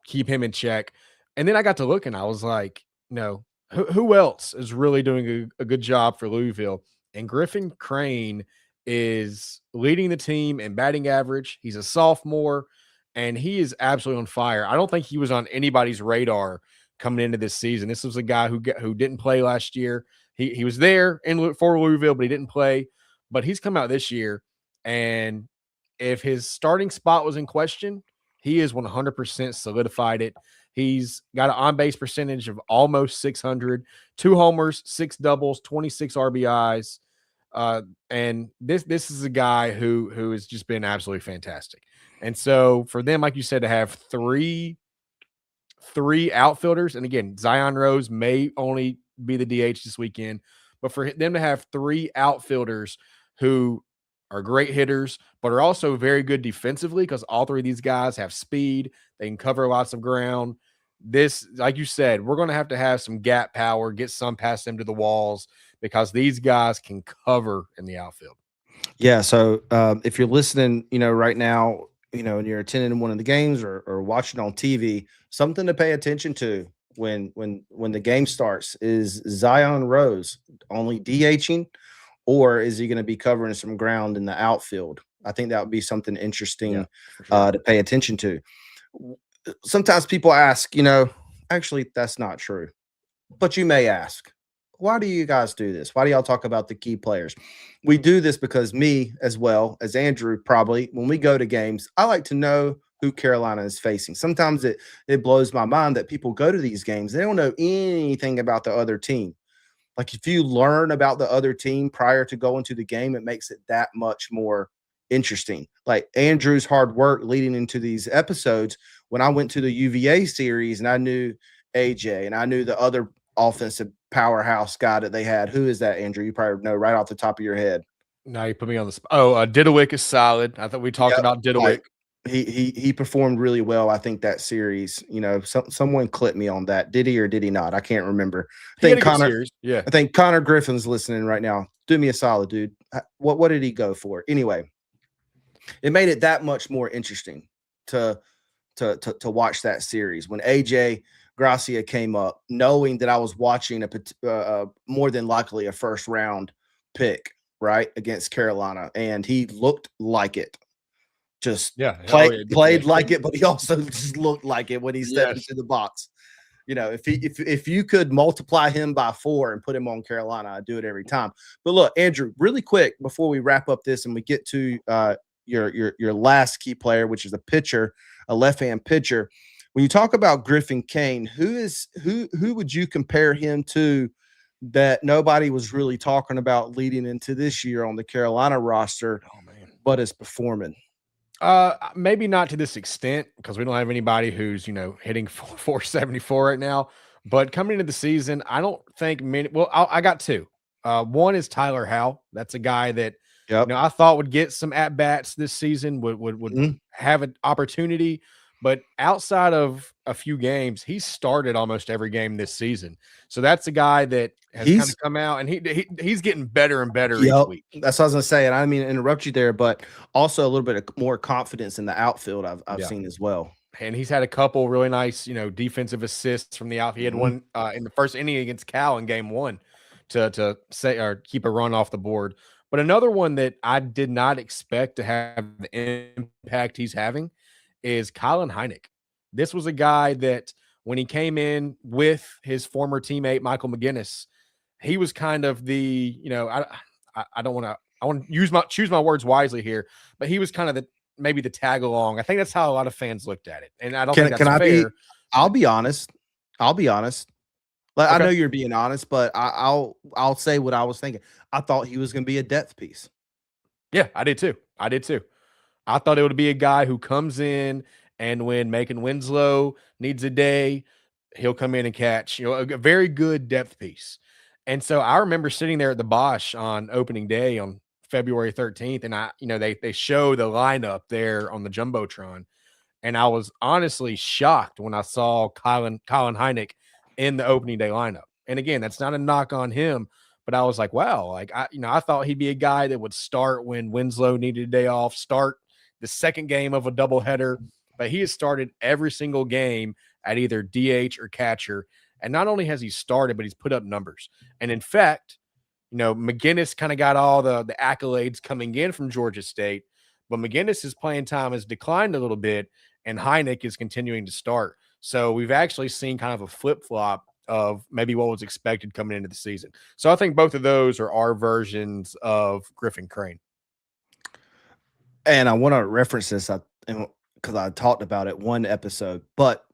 keep him in check. And then I got to look and I was like, who else is really doing a good job for Louisville? And Griffin Crane is leading the team in batting average. He's a sophomore and he is absolutely on fire. I don't think he was on anybody's radar coming into this season. This was a guy who didn't play last year. He was there for Louisville, but he didn't play. But he's come out this year, and if his starting spot was in question, he is 100% solidified it. He's got an on-base percentage of almost 600, 2 homers, 6 doubles, 26 RBIs. And this is a guy who has just been absolutely fantastic. And so for them, like you said, to have three outfielders, and again, Zion Rose may only be the DH this weekend, but for them to have 3 outfielders who are great hitters, but are also very good defensively, because all 3 of these guys have speed. They can cover lots of ground. This, like you said, we're going to have some gap power, get some past them to the walls, because these guys can cover in the outfield. Yeah. So if you're listening, right now, and you're attending one of the games or watching on TV, something to pay attention to when the game starts is Zion Rose only DHing, or is he going to be covering some ground in the outfield? I think that would be something interesting to pay attention to. Sometimes people ask, actually, that's not true. But you may ask, why do you guys do this? Why do y'all talk about the key players? We do this because me, as well as Andrew, probably, when we go to games, I like to know who Carolina is facing. Sometimes it blows my mind that people go to these games, they don't know anything about the other team. Like, if you learn about the other team prior to going to the game, it makes it that much more interesting. Like Andrew's hard work leading into these episodes. When I went to the UVA series and I knew AJ and I knew the other offensive powerhouse guy that they had. Who is that, Andrew? You probably know right off the top of your head. Now you put me on the spot. Oh, Didawick is solid. I thought we talked about Didawick. Right. He performed really well, I think, that series. Someone clipped me on that. Did he or did he not? I can't remember. I think Connor Griffin's listening right now. Do me a solid, dude. What did he go for? Anyway, it made it that much more interesting to watch that series. When AJ Gracia came up, knowing that I was watching more than likely a first round pick, right, against Carolina, and he looked like it. Just played like it, but he also just looked like it when he stepped into the box. If you could multiply him by 4 and put him on Carolina, I'd do it every time. But look, Andrew, really quick before we wrap up this and we get to your last key player, which is a pitcher, a left-hand pitcher. When you talk about Griffin Crane, who would you compare him to that nobody was really talking about leading into this year on the Carolina roster, but is performing? Maybe not to this extent, because we don't have anybody who's, hitting 474 right now. But coming into the season, I don't think many. Well, I got 2. One is Tyler Howe. That's a guy that I thought would get some at bats this season, would have an opportunity. But outside of a few games, he's started almost every game this season. So that's a guy that has kind of come out, and he's getting better and better each week. That's what I was going to say, and I didn't mean to interrupt you there, but also a little bit of more confidence in the outfield I've seen as well. and he's had a couple really nice, defensive assists from the out. He had one in the first inning against Cal in game 1 to say or keep a run off the board. But another one that I did not expect to have the impact he's having is Colin Heineck. This was a guy that when he came in with his former teammate Michael McGinnis, he was kind of the, I don't want to I want to choose my words wisely here, but he was kind of maybe the tag along. I think that's how a lot of fans looked at it, and I don't think that's fair. I'll be honest. Like, okay. I know you're being honest, but I'll say what I was thinking. I thought he was going to be a depth piece. Yeah, I did too. I thought it would be a guy who comes in, and when Macon Winslow needs a day, he'll come in and catch, a very good depth piece. And so I remember sitting there at the Bosch on opening day on February 13th, and they show the lineup there on the Jumbotron, and I was honestly shocked when I saw Colin Heineck in the opening day lineup. And again, that's not a knock on him, but I was like, wow, like I thought he'd be a guy that would start when Winslow needed a day off, start the second game of a doubleheader, but he has started every single game at either DH or catcher. And not only has he started, but he's put up numbers. And in fact, McGinnis kind of got all the accolades coming in from Georgia State, but McGinnis's playing time has declined a little bit, and Heineck is continuing to start. So we've actually seen kind of a flip-flop of maybe what was expected coming into the season. So I think both of those are our versions of Griffin Crane. And I want to reference this because I talked about it one episode, but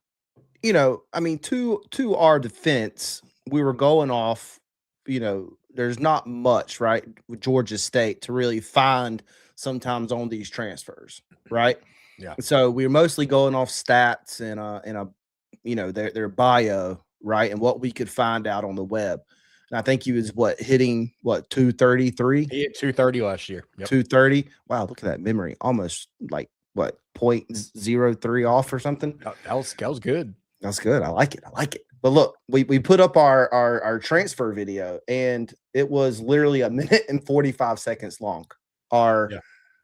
to our defense, we were going off, there's not much, right, with Georgia State to really find sometimes on these transfers, right? Yeah. So we were mostly going off stats and their bio, right, and what we could find out on the web. And I think he was hitting 233? He hit 230 last year. Yep. 230. Wow, look at that memory. Almost like 0.03 off or something. That was good. That's good. I like it. But look, we put up our transfer video, and it was literally 1 minute and 45 seconds long.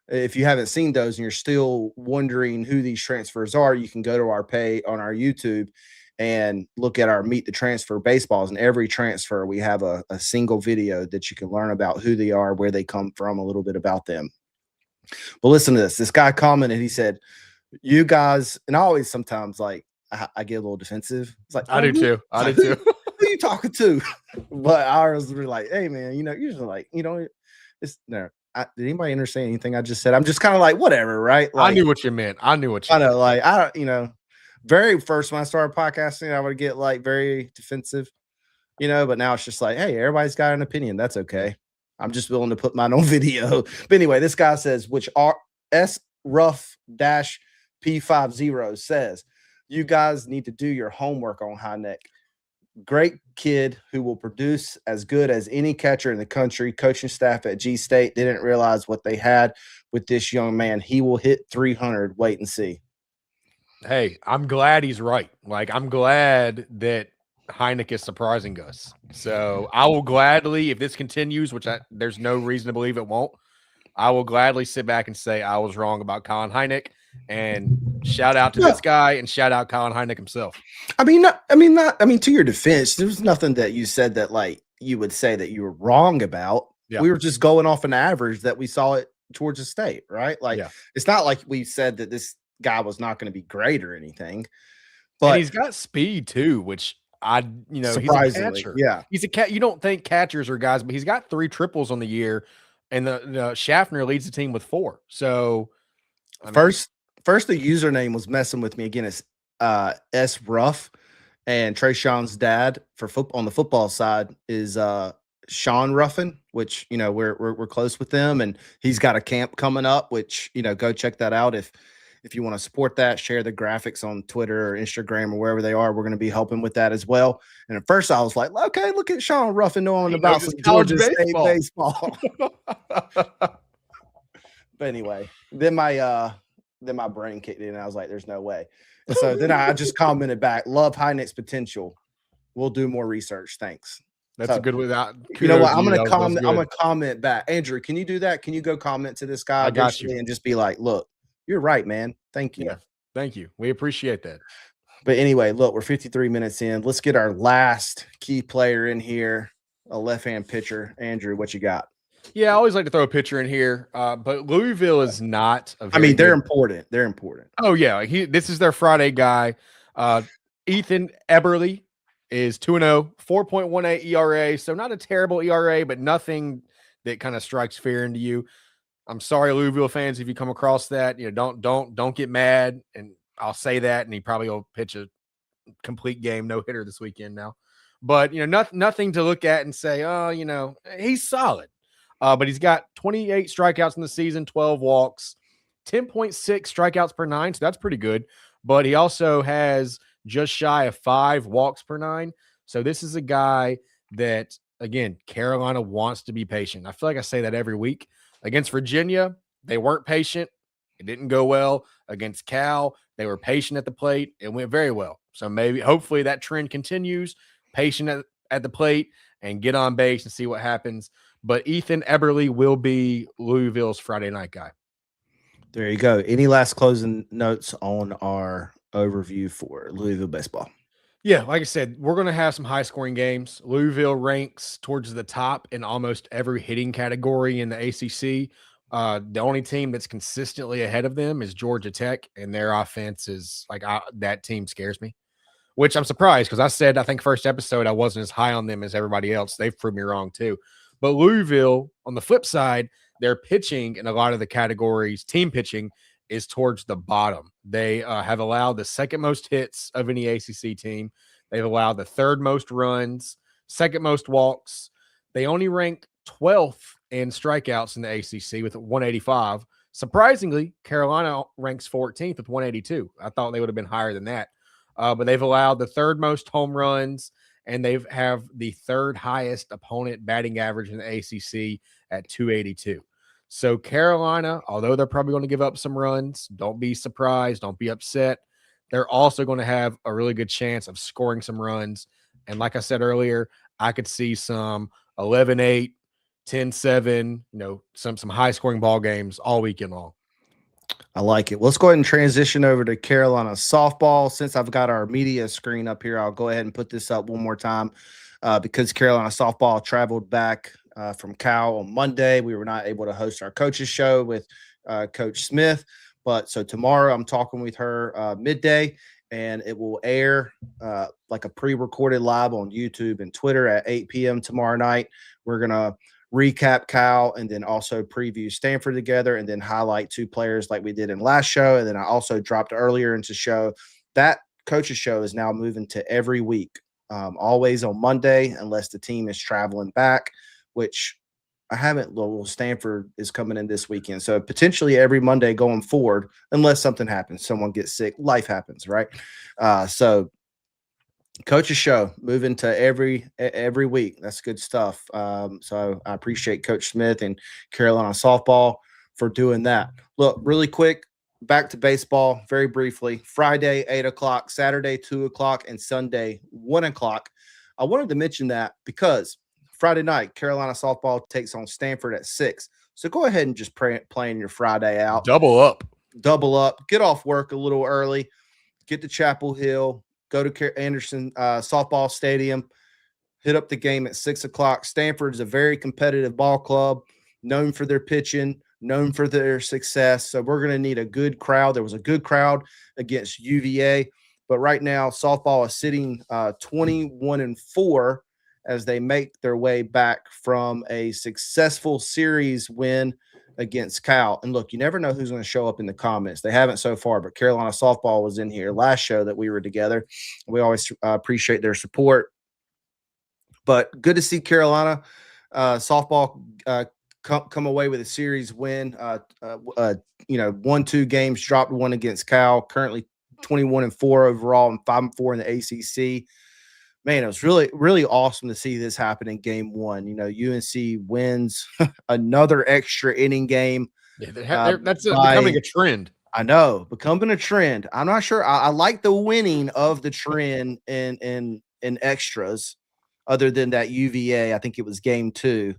If you haven't seen those and you're still wondering who these transfers are, you can go to our page on our YouTube and look at our Meet the Transfer baseballs. And every transfer, we have a single video that you can learn about who they are, where they come from, a little bit about them. But listen to this. This guy commented, he said, you guys, and I always sometimes I get a little defensive. It's like, I do too. Who are you talking to? But I was really like, hey man, usually it's no. Did anybody understand anything I just said? I'm just kind of like, whatever, right? I knew what you meant. I know, very first when I started podcasting, I would get very defensive, but now it's just like, hey, everybody's got an opinion. That's okay. I'm just willing to put mine on video. But anyway, this guy says, which S Rough P50 says, you guys need to do your homework on Heineck. Great kid who will produce as good as any catcher in the country. Coaching staff at G State didn't realize what they had with this young man. He will hit 300. Wait and see. Hey, I'm glad he's right. I'm glad that Heineck is surprising us. So I will gladly, if this continues, which there's no reason to believe it won't, I will gladly sit back and say I was wrong about Colin Heineck. And shout out to this guy, and shout out Colin Heineck himself. To your defense, there was nothing that you said that you would say that you were wrong about. Yeah. We were just going off an average that we saw at Georgia State, right? It's not like we said that this guy was not going to be great or anything. But and he's got speed too, which he's a catcher. Yeah, he's a cat. You don't think catchers are guys, but he's got 3 triples on the year, and the Schaffner leads the team with 4. So First, the username was messing with me again. It's S Ruff, and Trayshawn's dad on the football side is Sean Ruffin, which we're close with them, and he's got a camp coming up. Which go check that out if you want to support that. Share the graphics on Twitter or Instagram or wherever they are. We're going to be helping with that as well. And at first, I was like, okay, look at Sean Ruffin knowing about some Georgia State baseball. But anyway, then my brain kicked in and I was like, there's no way. And so then I just commented back, love Heineck's potential. We'll do more research. Thanks. That's a good way. You know what? I'm going to comment. I'm going to comment back. Andrew, can you do that? Can you go comment to this guy and just be like, look, you're right, man. Thank you. Yeah. Thank you. We appreciate that. But anyway, look, we're 53 minutes in. Let's get our last key player in here, a left-hand pitcher. Andrew, what you got? Yeah, I always like to throw a pitcher in here, but Louisville is not a I very mean, they're good. important. They're important. Oh yeah, this is their Friday guy. Ethan Eberle is 2-0, 4.18 ERA, so not a terrible ERA, but nothing that kind of strikes fear into you. I'm sorry, Louisville fans, if you come across that, don't get mad. And I'll say that, and he probably will pitch a complete game no hitter this weekend now. But nothing to look at and say, oh, he's solid. But he's got 28 strikeouts in the season, 12 walks, 10.6 strikeouts per nine. So that's pretty good. But he also has just shy of 5 walks per nine. So this is a guy that, again, Carolina wants to be patient. I feel like I say that every week. Against Virginia, they weren't patient. It didn't go well. Against Cal, they were patient at the plate. It went very well. So hopefully that trend continues. Patient at the plate and get on base and see what happens. But Ethan Eberle will be Louisville's Friday night guy. There you go. Any last closing notes on our overview for Louisville baseball? Yeah, like I said, we're going to have some high-scoring games. Louisville ranks towards the top in almost every hitting category in the ACC. The only team that's consistently ahead of them is Georgia Tech, and their offense is that team scares me, which I'm surprised because I think first episode I wasn't as high on them as everybody else. They've proved me wrong too. But Louisville, on the flip side, their pitching in a lot of the categories, team pitching, is towards the bottom. They have allowed the second most hits of any ACC team. They've allowed the third most runs, second most walks. They only rank 12th in strikeouts in the ACC with 185. Surprisingly, Carolina ranks 14th with 182. I thought they would have been higher than that. But they've allowed the third most home runs, and they have the third highest opponent batting average in the ACC at 282. So Carolina, although they're probably going to give up some runs, don't be surprised, don't be upset. They're also going to have a really good chance of scoring some runs. And like I said earlier, I could see some 11-8, 10-7, some high-scoring ball games all weekend long. I like it. Let's go ahead and transition over to Carolina softball. Since I've got our media screen up here, I'll go ahead and put this up one more time because Carolina softball traveled back from Cal on Monday. We were not able to host our coaches show with Coach Smith. But so tomorrow I'm talking with her midday, and it will air like a pre-recorded live on YouTube and Twitter at 8 p.m. tomorrow night. We're going to recap Cal and then also preview Stanford together and then highlight 2 players like we did in last show. And then I also dropped earlier into show that coaches show is now moving to every week, always on Monday, unless the team is traveling back, which I haven't. Well, Stanford is coming in this weekend. So potentially every Monday going forward, unless something happens, someone gets sick, life happens, right? So coach's show moving to every week. That's good stuff. So I appreciate Coach Smith and Carolina softball for doing that. Look, really quick, back to baseball very briefly. Friday, 8:00, Saturday, 2:00, and Sunday, 1:00. I wanted to mention that because Friday night, Carolina softball takes on Stanford at 6. So go ahead and just plan your Friday out. Double up. Get off work a little early. Get to Chapel Hill. Go to Anderson softball stadium. Hit up the game at 6:00. Stanford is a very competitive ball club, known for their pitching, known for their success. So we're going to need a good crowd. There was a good crowd against UVA, but right now softball is sitting 21-4 as they make their way back from a successful series win against Cal. And look, you never know who's going to show up in the comments. They haven't so far, but Carolina softball was in here last show that we were together. We always appreciate their support. But good to see Carolina softball come away with a series win. 1-2 games, dropped one against Cal. Currently 21-4 overall and 5-4 in the ACC. Man, it was really, really awesome to see this happen in game 1. UNC wins another extra inning game. Yeah, that's becoming a trend. I know, becoming a trend. I'm not sure. I like the winning of the trend in extras, other than that UVA. I think it was game 2.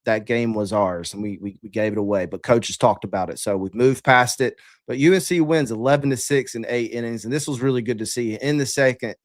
that game was ours and we gave it away, but coaches talked about it. So we've moved past it. But UNC wins 11-6 in 8 innings. And this was really good to see. In the second,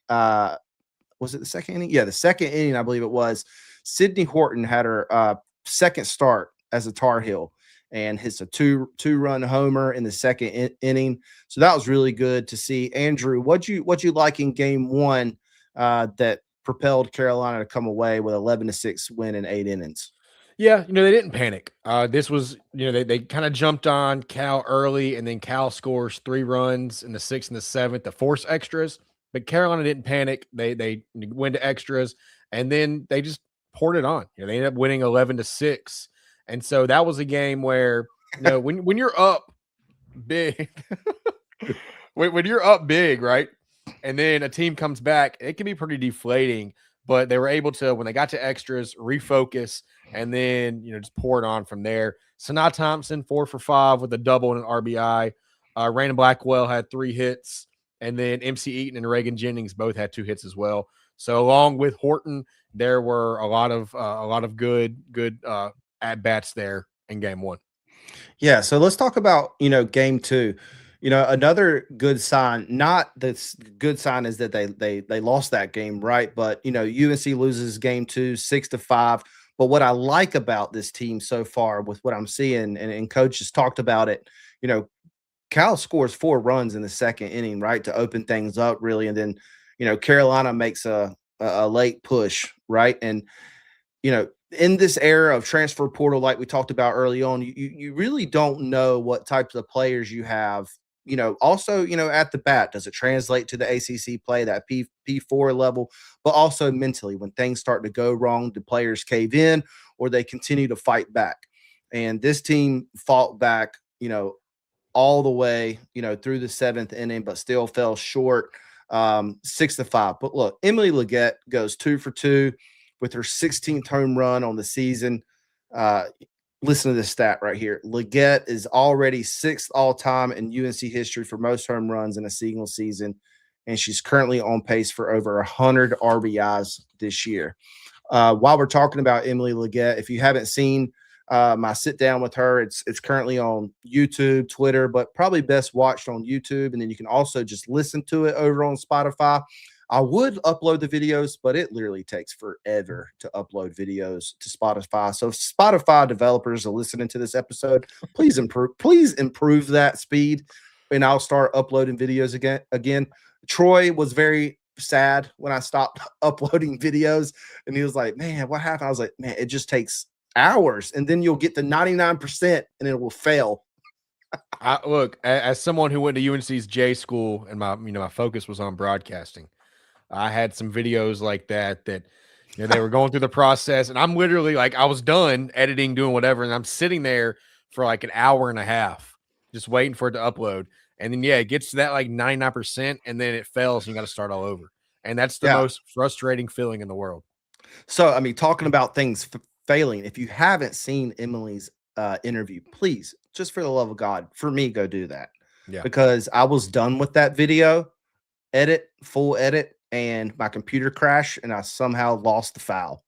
was it the second inning? Yeah, the second inning, I believe it was. Sydney Horton had her second start as a Tar Heel and hits a two-run homer in the second inning. So that was really good to see. Andrew, what'd you like in game one that propelled Carolina to come away with 11-6 win in 8 innings? Yeah, they didn't panic. This was, they kind of jumped on Cal early, and then Cal scores 3 runs in the 6th and the 7th to force extras. But Carolina didn't panic. They went to extras, and then they just poured it on. They ended up winning 11-6, and so that was a game where when you're up big, when you're up big, right, and then a team comes back, it can be pretty deflating. But they were able to, when they got to extras, refocus, and then just pour it on from there. Sanaa Thompson 4 for 5 with a double and an RBI. Raina Blackwell had 3 hits, and then MC Eaton and Reagan Jennings both had 2 hits as well. So along with Horton, there were a lot of good at bats there in game one. Yeah, so let's talk about game two. Another good sign, not this good sign is that they lost that game, right? But UNC loses game 2 6-5. But what I like about this team so far with what I'm seeing, and coach has talked about it, Cal scores 4 runs in the second inning, right, to open things up really, and then Carolina makes a late push, right? And in this era of transfer portal, like we talked about early on, you really don't know what types of players you have. Also, at the bat, does it translate to the ACC play, that P4 level, but also mentally when things start to go wrong, do players cave in or they continue to fight back? And this team fought back, all the way, through the 7th inning, but still fell short, 6-5. But look, Emily Leggett goes 2 for 2 with her 16th home run on the season. Listen to this stat right here. Leggett is already 6th all-time in UNC history for most home runs in a single season, and she's currently on pace for over 100 RBIs this year. While we're talking about Emily Leggett, if you haven't seen my sit down with her, it's currently on YouTube, Twitter, but probably best watched on YouTube, and then you can also just listen to it over on Spotify. I would upload the videos, but it literally takes forever to upload videos to Spotify. So if Spotify developers are listening to this episode, please improve that speed, and I'll start uploading videos again. Troy was very sad when I stopped uploading videos, and he was like, "Man, what happened?" I was like, "Man, it just takes hours, and then you'll get to 99% and it will fail." Look, as someone who went to UNC's J school, and my focus was on broadcasting, I had some videos like that they were going through the process, and I'm literally like, I was done editing, doing whatever, and I'm sitting there for like an hour and a half just waiting for it to upload. And then it gets to that like 99%, and then it fails, and you got to start all over. And that's the most frustrating feeling in the world. So, I mean, talking about things failing, if you haven't seen Emily's interview, please, just for the love of God, for me, go do that. Yeah. Because I was done with that video, full edit, and my computer crashed, and I somehow lost the file.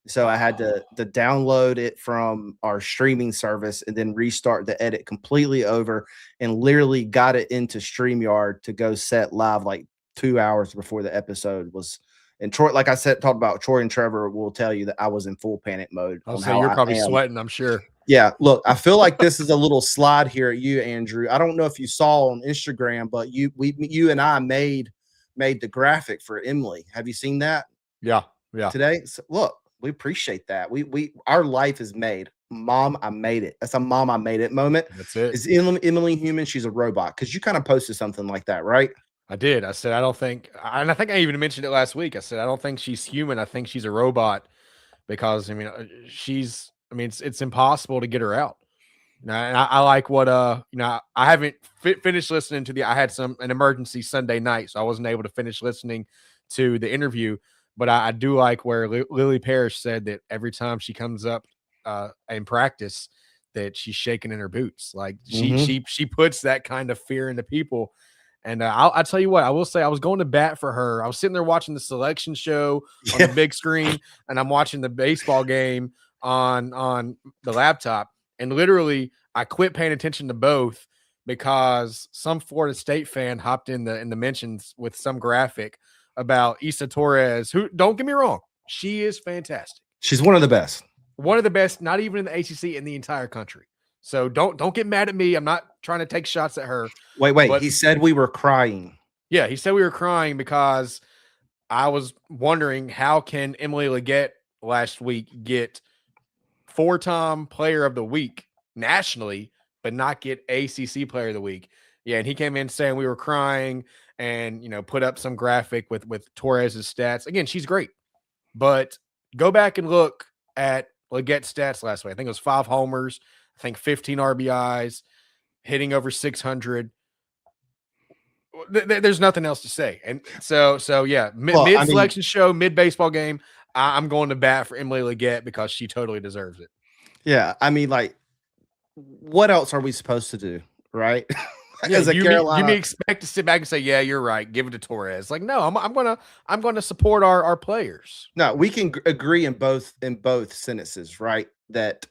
So I had to download it from our streaming service and then restart the edit completely over, and literally got it into StreamYard to go set live like 2 hours before the episode was. And Troy, like I said, talked about, Troy and Trevor will tell you that I was in full panic mode. So you're probably sweating, I'm sure. Yeah, look, I feel like this is a little slide here at you, Andrew. I don't know if you saw on Instagram, but you and I made the graphic for Emily. Have you seen that? Yeah. Today, so look, we appreciate that. Our life is made. Mom, I made it. That's a mom, I made it moment. That's it. Is Emily human? She's a robot. Because you kind of posted something like that, right? I did. I said, I don't think, and I think I even mentioned it last week. I said, I don't think she's human. I think she's a robot, because it's impossible to get her out. And I like what, I haven't finished listening to I had an emergency Sunday night, so I wasn't able to finish listening to the interview, but I do like where Lily Parrish said that every time she comes up in practice, that she's shaking in her boots. Like she puts that kind of fear into people. And I'll tell you what, I will say, I was going to bat for her. I was sitting there watching the selection show on the big screen, and I'm watching the baseball game on the laptop, and literally I quit paying attention to both because some Florida State fan hopped in the mentions with some graphic about Issa Torres, who, don't get me wrong, she is fantastic. She's one of the best. One of the best, not even in the ACC, in the entire country. So don't get mad at me. I'm not trying to take shots at her. Wait. But He said we were crying. yeah, he said we were crying because I was wondering, how can Emily Leggett last week get 4-time player of the week nationally, but not get ACC player of the week? Yeah, and he came in saying we were crying and, put up some graphic with Torres's stats. Again, she's great, but go back and look at Leggett's stats last week. I think it was 5 homers, I think 15 RBIs, hitting over 600. There's nothing else to say. And so yeah, mid selection show, mid baseball game, I'm going to bat for Emily Leggett because she totally deserves it. Yeah, I mean, like, what else are we supposed to do, right? Yeah, you may expect to sit back and say, "Yeah, you're right. Give it to Torres." Like, no, I'm gonna support our players. No, we can agree in both sentences, right? That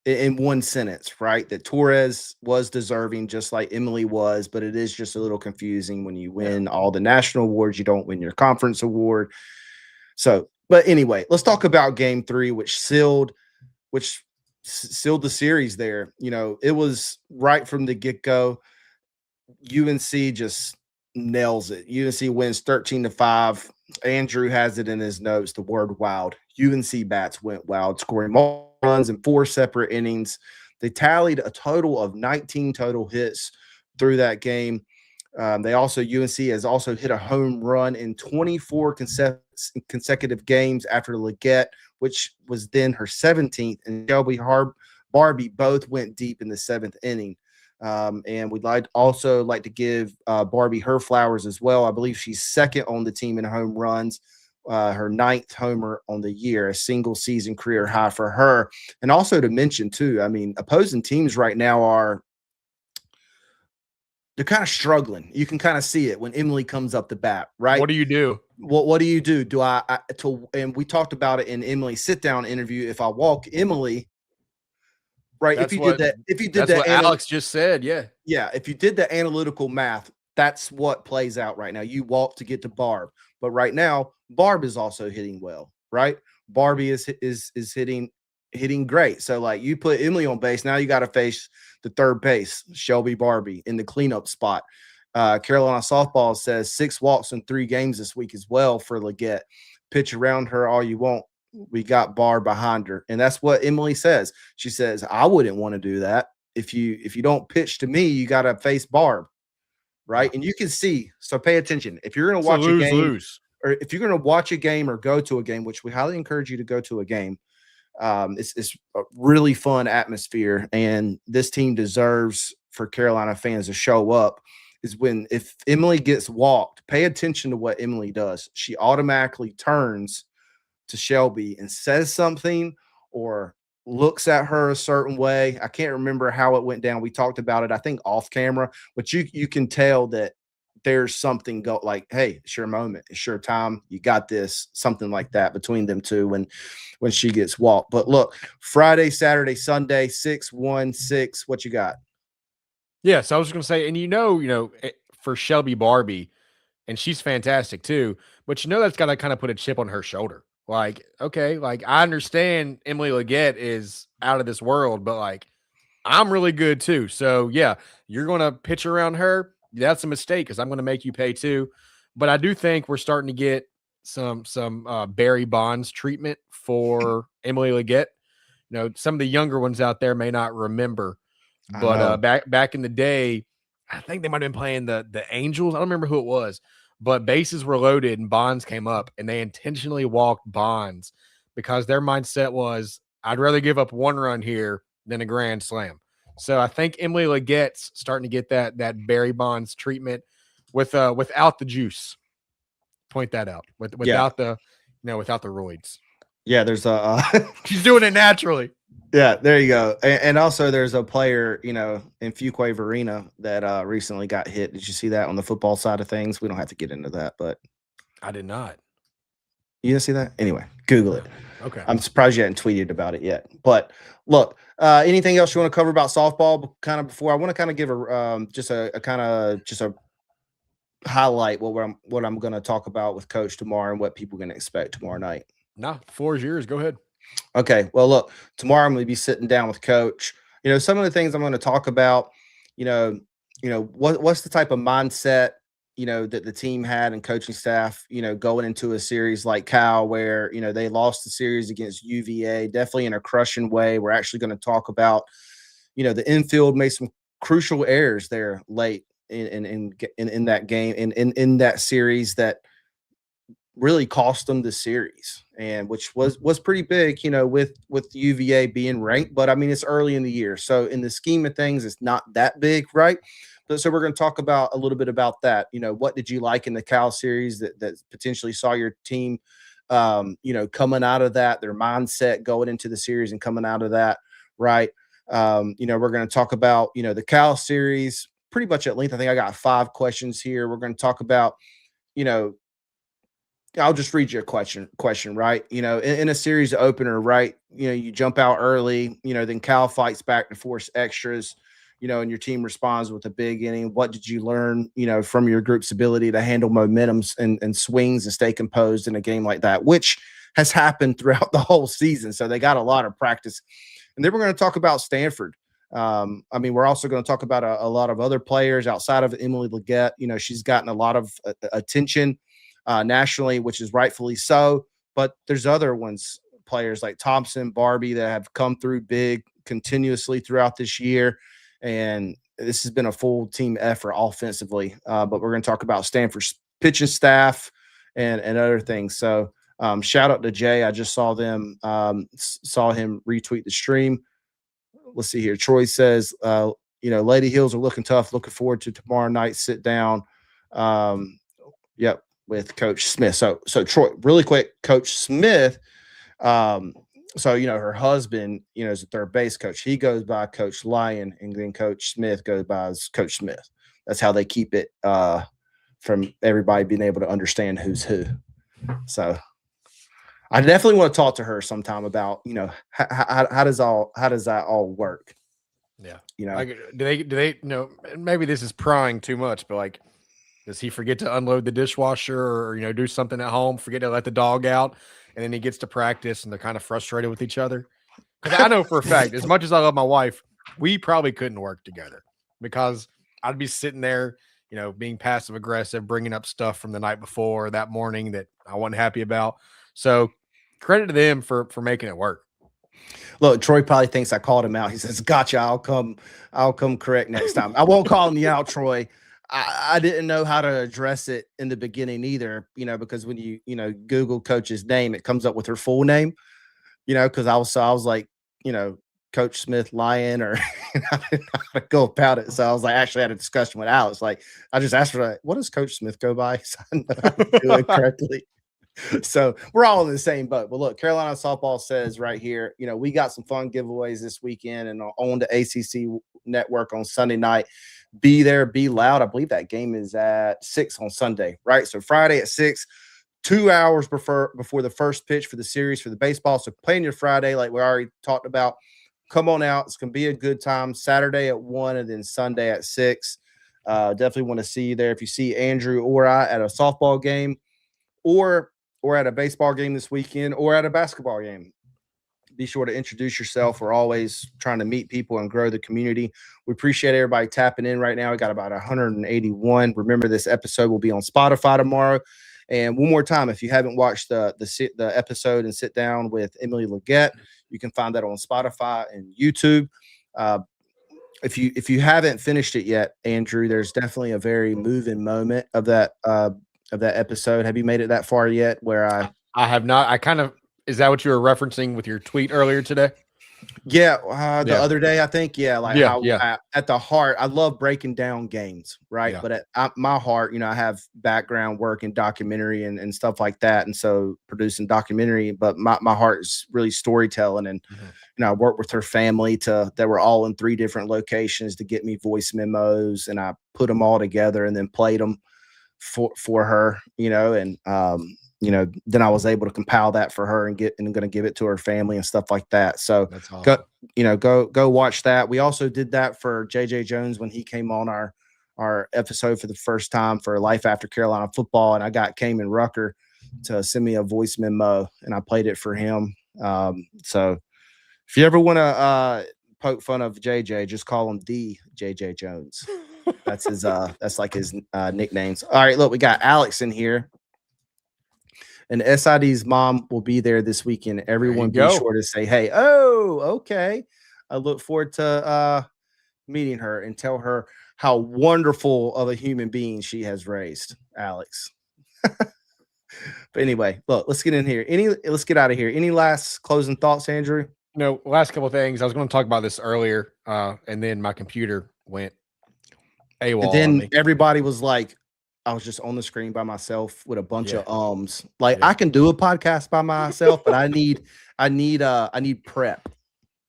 in one sentence, right? That Torres was deserving, just like Emily was, but it is just a little confusing when you win all the national awards, you don't win your conference award. So, but anyway, let's talk about Game 3, which sealed the series. There, it was right from the get-go. UNC just nails it. UNC wins 13-5. Andrew has it in his notes, the word wild. UNC bats went wild, scoring more runs in 4 separate innings. They tallied a total of 19 total hits through that game. UNC has also hit a home run in 24 consecutive games after Leggett, which was then her 17th, and Shelby Barbie both went deep in the 7th inning. And we'd also like to give Barbie her flowers as well. I believe she's second on the team in home runs, her 9th homer on the year, a single season career high for her. And also to mention too, I memean, opposing teams right now they're kind of struggling. You can kind of see it when Emily comes up the bat, right? What do you do? What do you do? And we talked about it in Emily's sit down interview. If I walk Emily, right. That's if you did that, what Alex just said. Yeah. Yeah. If you did the analytical math, that's what plays out right now. You walk to get to Barb, but right now Barb is also hitting well, right? Barbie is hitting great. So like, you put Emily on base, now you got to face the third base, Shelby Barbie, in the cleanup spot. Carolina softball says 6 walks in 3 games this week as well for Leggett. Pitch around her all you want. We got Barb behind her. And that's what Emily says. She says, I wouldn't want to do that. If you don't pitch to me, you got to face Barb. Right. And you can see, so pay attention. If you're going to watch a game, or if you're going to watch a game or go to a game, which we highly encourage you to go to a game, it's a really fun atmosphere. And this team deserves for Carolina fans to show up. If Emily gets walked, pay attention to what Emily does. She automatically turns to Shelby and says something or looks at her a certain way. I can't remember how it went down. We talked about it, I think, off camera, but you can tell that there's something like, hey, it's your moment. It's your time. You got this, something like that between them two when she gets walked. But look, Friday, Saturday, Sunday, 6-1-6. What you got? Yeah, so I was just going to say, and for Shelby Barbie, and she's fantastic too, but that's got to kind of put a chip on her shoulder. Like, okay, like I understand Emily Leggett is out of this world, but like I'm really good too. So yeah, you're going to pitch around her. That's a mistake because I'm going to make you pay too. But I do think we're starting to get some Barry Bonds treatment for Emily Leggett. Some of the younger ones out there may not remember, but back in the day, I think they might have been playing the Angels. I don't remember who it was, but bases were loaded and Bonds came up, and they intentionally walked Bonds because their mindset was, I'd rather give up 1 run here than a grand slam. So I think Emily Leggett's starting to get that Barry Bonds treatment without the juice. Point that out. Without the roids. Yeah, there's she's doing it naturally. Yeah, there you go. And also there's a player, in Fuquay Varina that recently got hit. Did you see that on the football side of things? We don't have to get into that, but I did not. You didn't see that? Anyway, Google it. Okay. I'm surprised you hadn't tweeted about it yet. But look, anything else you want to cover about softball? Kind of before I want to kind of give just a highlight what I'm going to talk about with Coach tomorrow and what people can expect tomorrow night. No, the floor is yours. Go ahead. Okay. Well, look, tomorrow I'm going to be sitting down with Coach. Some of the things I'm going to talk about. What's the type of mindset that the team had and coaching staff, going into a series like Cal, where, they lost the series against UVA, definitely in a crushing way. We're actually going to talk about, the infield made some crucial errors there late in that game, in that series that really cost them the series, and which was pretty big, with UVA being ranked. But I mean, it's early in the year, so in the scheme of things, it's not that big, right? But so we're going to talk about a little bit about that. What did you like in the Cal series that potentially saw your team, coming out of that, their mindset going into the series and coming out of that, right? We're going to talk about, the Cal series pretty much at length. I think I got 5 questions here. We're going to talk about, I'll just read you a question, right? In a series opener, right? You jump out early, then Cal fights back to force extras, and your team responds with a big inning. What did you learn, from your group's ability to handle momentums and swings and stay composed in a game like that, which has happened throughout the whole season. So they got a lot of practice. And then we're going to talk about Stanford. We're also going to talk about a lot of other players outside of Emily Leggett. She's gotten a lot of attention nationally, which is rightfully so. But there's other players like Thompson, Barbie, that have come through big continuously throughout this year. And this has been a full team effort offensively. But we're going to talk about Stanford's pitching staff and other things. So shout out to Jay. I just saw him retweet the stream. Let's see here. Troy says, Lady Hills are looking tough. Looking forward to tomorrow night. Sit down. Yep. With Coach Smith. So Troy, really quick, Coach Smith. Her husband, is a third base coach. He goes by Coach Lyon, and then Coach Smith goes by as Coach Smith. That's how they keep it from everybody being able to understand who's who. So I definitely want to talk to her sometime about, how does that all work? Yeah. Do they maybe this is prying too much, but like, does he forget to unload the dishwasher or, do something at home, forget to let the dog out, and then he gets to practice and they're kind of frustrated with each other? Because I know for a fact, as much as I love my wife, we probably couldn't work together because I'd be sitting there, being passive aggressive, bringing up stuff from the night before or that morning that I wasn't happy about. So credit to them for making it work. Look, Troy probably thinks I called him out. He says, "Gotcha. I'll come correct next time." I won't call him you out, Troy. I didn't know how to address it in the beginning either, because when you Google Coach's name, it comes up with her full name, because I was like, Coach Smith Lyon, or I didn't know how to go about it. So I was like, actually had a discussion with Alex. Like, I just asked her, what does Coach Smith go by? So I know how to do it correctly. So we're all in the same boat. But look, Carolina Softball says right here, we got some fun giveaways this weekend and on the ACC network on Sunday night. Be there, be loud. I believe that game is at 6 on Sunday, right? So Friday at 6, 2 hours before the first pitch for the series for the baseball. So playing your Friday, like we already talked about, come on out. It's going to be a good time. Saturday at 1 and then Sunday at 6. Definitely want to see you there. If you see Andrew or I at a softball game or at a baseball game this weekend or at a basketball game, be sure to introduce yourself. We're always trying to meet people and grow the community. We appreciate everybody tapping in right now. We got about 181. Remember, this episode will be on Spotify tomorrow. And one more time, if you haven't watched the episode and sit down with Emily Leggett, you can find that on Spotify and YouTube. If you haven't finished it yet, Andrew, there's definitely a very moving moment of that episode. Have you made it that far yet? Where I have not. I kind of. Is that what you were referencing with your tweet earlier today? Yeah, the other day, I think. Yeah, at the heart, I love breaking down games, right? Yeah. But at my heart, I have background work in documentary and stuff like that. And so producing documentary, but my heart is really storytelling. And, I worked with her family that were all in 3 different locations to get me voice memos. And I put them all together and then played them for her, and then I was able to compile that for her and going to give it to her family and stuff like that. So That's awesome. go watch that. We also did that for JJ Jones when he came on our episode for the first time for Life After Carolina Football, and I got Cayman Rucker to send me a voice memo, and I played it for him. So if you ever want to poke fun of JJ, just call him the JJ Jones. That's his that's like his nicknames. All right, look, we got Alex in here. And SID's mom will be there this weekend. Everyone be sure to say, hey, oh, okay. I look forward to meeting her and tell her how wonderful of a human being she has raised, Alex. But anyway, look, let's get in here. Let's get out of here. Any last closing thoughts, Andrew? Last couple of things. I was going to talk about this earlier, and then my computer went AWOL. And then everybody was like, I was just on the screen by myself with a bunch of ums. Like I can do a podcast by myself, but I need prep.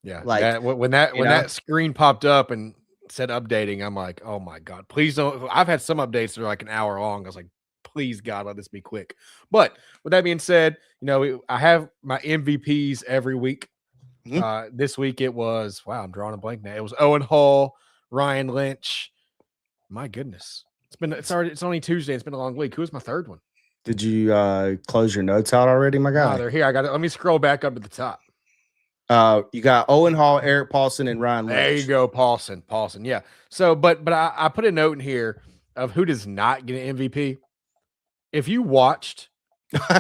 Yeah. Like when that screen popped up and said updating, I'm like, oh my God, please don't. I've had some updates that are like an hour long. I was like, please God, let this be quick. But with that being said, I have my MVPs every week. Mm-hmm. This week it was, wow, I'm drawing a blank now. It was Owen Hull, Ryan Lynch. My goodness. It's only Tuesday. It's been a long week. Who was my third one? Did you close your notes out already, my guy? No, they're here. I got it. Let me scroll back up to the top. You got Owen Hall, Eric Paulson, and Ryan Lynch. There you go, Paulson. Yeah. So, but I put a note in here of who does not get an MVP. If you watched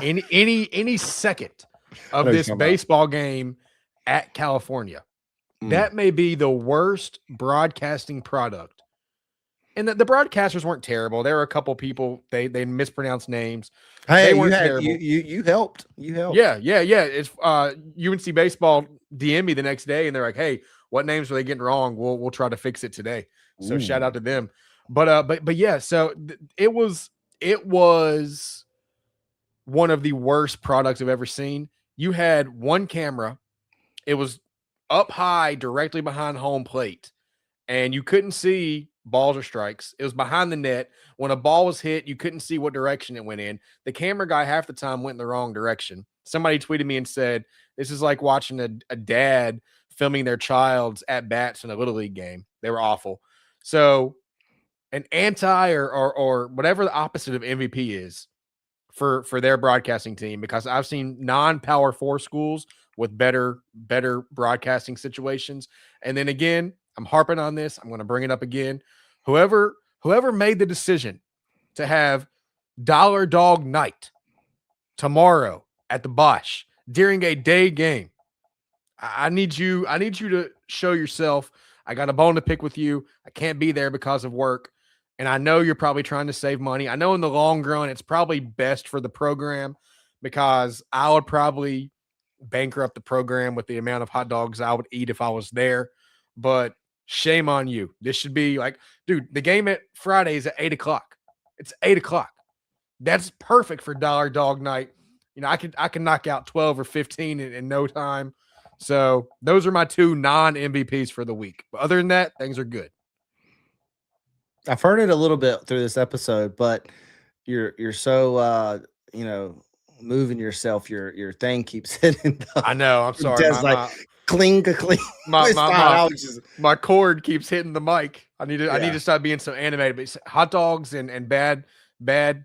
any second of this baseball game at California, that may be the worst broadcasting product. And the broadcasters weren't terrible. There were a couple people they mispronounced names. Hey, they weren't terrible. You helped. You helped. Yeah. It's UNC baseball DM'd me the next day, and they're like, "Hey, what names are they getting wrong? We'll try to fix it today." So shout out to them. But yeah. So it was one of the worst products I've ever seen. You had one camera. It was up high, directly behind home plate, and you couldn't see balls or strikes. It was behind the net. When a ball was hit, you couldn't see what direction it went in. The camera guy half the time went in the wrong direction. Somebody tweeted me and said, this is like watching a dad filming their child's at bats in a Little League game. They were awful. So an anti or whatever the opposite of MVP is for their broadcasting team, because I've seen non-Power 4 schools with better broadcasting situations. And then again, I'm harping on this. I'm going to bring it up again. Whoever made the decision to have Dollar Dog Night tomorrow at the Bosch during a day game, I need you to show yourself. I got a bone to pick with you. I can't be there because of work. And I know you're probably trying to save money. I know in the long run, it's probably best for the program, because I would probably bankrupt the program with the amount of hot dogs I would eat if I was there. But shame on you. This should be like, dude, the game at Friday is at 8:00. It's 8:00. That's perfect for Dollar Dog Night. I can knock out 12 or 15 in no time. So those are my two non-MVPs for the week. But other than that, things are good. I've heard it a little bit through this episode, but you're so moving yourself. Your thing keeps hitting. I know. I'm sorry. Cling. My cord keeps hitting the mic. I need to stop being so animated. But hot dogs and bad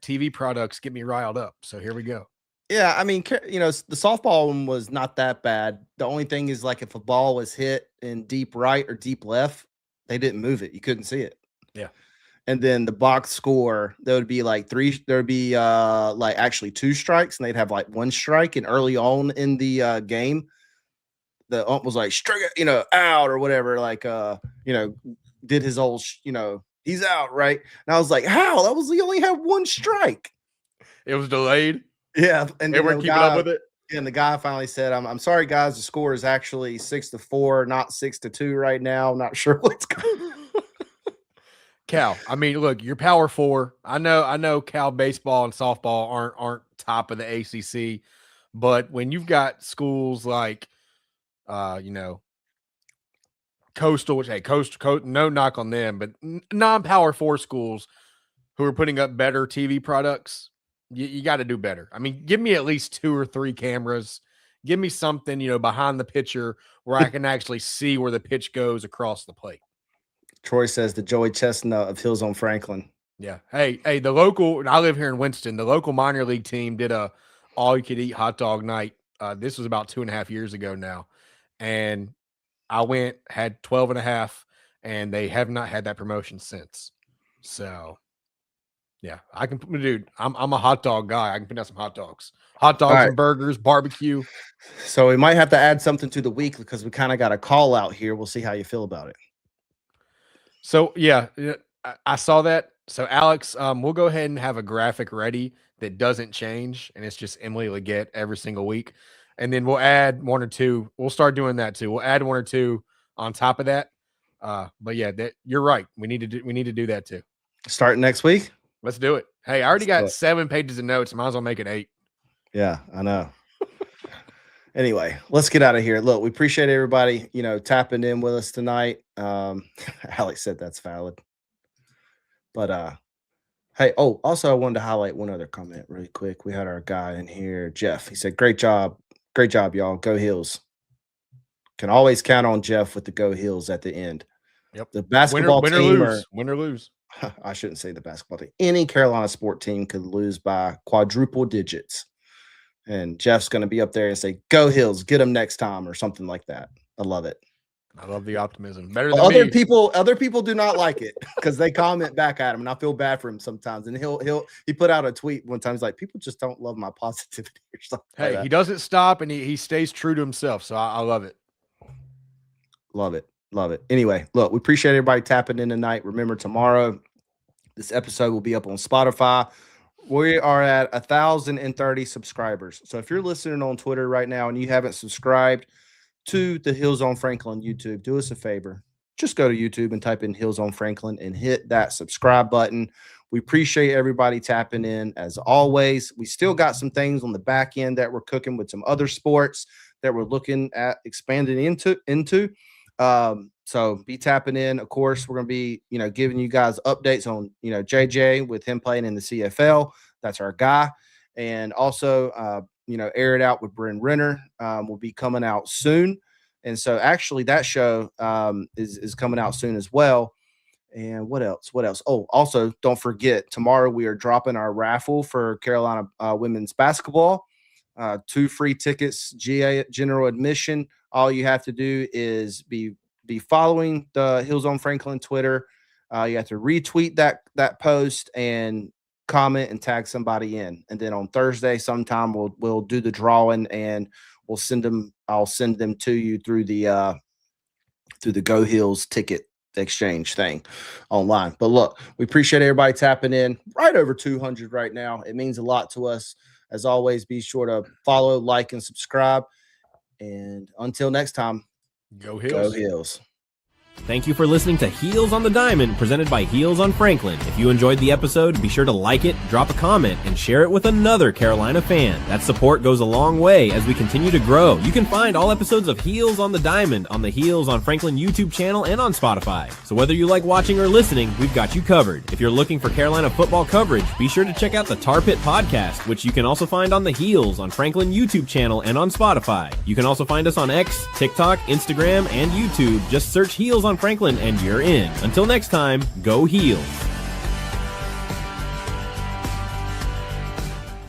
TV products get me riled up. So here we go. Yeah, I mean, the softball one was not that bad. The only thing is, like, if a ball was hit in deep right or deep left, they didn't move it. You couldn't see it. Yeah. And then the box score, there would be like actually 2 strikes, and they'd have like 1 strike. And early on in the game, the ump was like, strike, out or whatever, like, did his old, he's out, right? And I was like, how? That was, he only had 1 strike. It was delayed. Yeah. And they weren't keeping up with it. And the guy finally said, I'm sorry, guys, the score is actually 6-4, not 6-2 right now. I'm not sure what's going on. Cal, I mean, look, you're Power 4. I know Cal baseball and softball aren't top of the ACC, but when you've got schools like, Coastal, which, hey, Coastal, no knock on them, but non-Power 4 schools who are putting up better TV products, You got to do better. I mean, give me at least 2 or 3 cameras. Give me something, behind the pitcher where I can actually see where the pitch goes across the plate. Troy says the Joey Chestnut of Hills on Franklin. Yeah. Hey, the local, and I live here in Winston, the local minor league team did a all-you-could-eat hot dog night. This was about 2.5 years ago now. And I went, had 12 and a half, and they have not had that promotion since. So, yeah, dude, I'm a hot dog guy. I can put out some hot dogs. Hot dogs and burgers, barbecue. So we might have to add something to the week because we kind of got a call out here. We'll see how you feel about it. So, yeah, I saw that. So, Alex, we'll go ahead and have a graphic ready that doesn't change, and it's just Emily Leggett every single week. And then we'll add 1 or 2. We'll start doing that too. We'll add 1 or 2 on top of that. But yeah, you're right. We need to do that too. Starting next week. Let's do it. Hey, I already got 7 pages of notes. Might as well make it 8. Yeah, I know. Anyway, let's get out of here. Look, we appreciate everybody, tapping in with us tonight. Alex said that's valid. But hey, also I wanted to highlight one other comment really quick. We had our guy in here, Jeff. He said, Great job, y'all. Go Heels. Can always count on Jeff with the Go Heels at the end. Yep. The basketball team win or lose. I shouldn't say the basketball team. Any Carolina sport team could lose by quadruple digits. And Jeff's going to be up there and say, Go Heels, get them next time or something like that. I love it. I love the optimism. Better than other me. Other people do not like it because they comment back at him, and I feel bad for him sometimes. And he put out a tweet one time. He's like, people just don't love my positivity or something. Hey, like he doesn't stop and he stays true to himself. So I love it. Love it. Love it. Anyway, look, we appreciate everybody tapping in tonight. Remember, tomorrow, this episode will be up on Spotify. We are at 1,030 subscribers. So if you're listening on Twitter right now and you haven't subscribed to the Hills on Franklin YouTube, do us a favor. Just go to YouTube and type in Hills on Franklin and hit that subscribe button. We appreciate everybody tapping in as always. We still got some things on the back end that we're cooking with some other sports that we're looking at expanding into. So be tapping in. Of course, we're going to be, giving you guys updates on, JJ with him playing in the CFL. That's our guy. And also, Air It Out with Bryn Renner will be coming out soon. And so actually that show is coming out soon as well. And what else? Oh, also don't forget, tomorrow we are dropping our raffle for Carolina women's basketball. 2 free tickets, GA general admission. All you have to do is be following the Hills on Franklin Twitter. You have to retweet that post and comment and tag somebody in. And then on Thursday sometime we'll do the drawing and we'll send them. I'll send them to you through the Go Hills ticket exchange thing online. But look, we appreciate everybody tapping in. Right over 200 right now. It means a lot to us. As always, be sure to follow, like, and subscribe. And until next time, Go Heels. Go Heels. Thank you for listening to Heels on the Diamond, presented by Heels on Franklin. If you enjoyed the episode, be sure to like it, drop a comment, and share it with another Carolina fan. That support goes a long way as we continue to grow. You can find all episodes of Heels on the Diamond on the Heels on Franklin YouTube channel and on Spotify. So whether you like watching or listening, we've got you covered. If you're looking for Carolina football coverage, be sure to check out the Tar Pit podcast, which you can also find on the Heels on Franklin YouTube channel and on Spotify. You can also find us on X, TikTok, Instagram, and YouTube. Just search Heels on Franklin and you're in. Until next time, go Heels.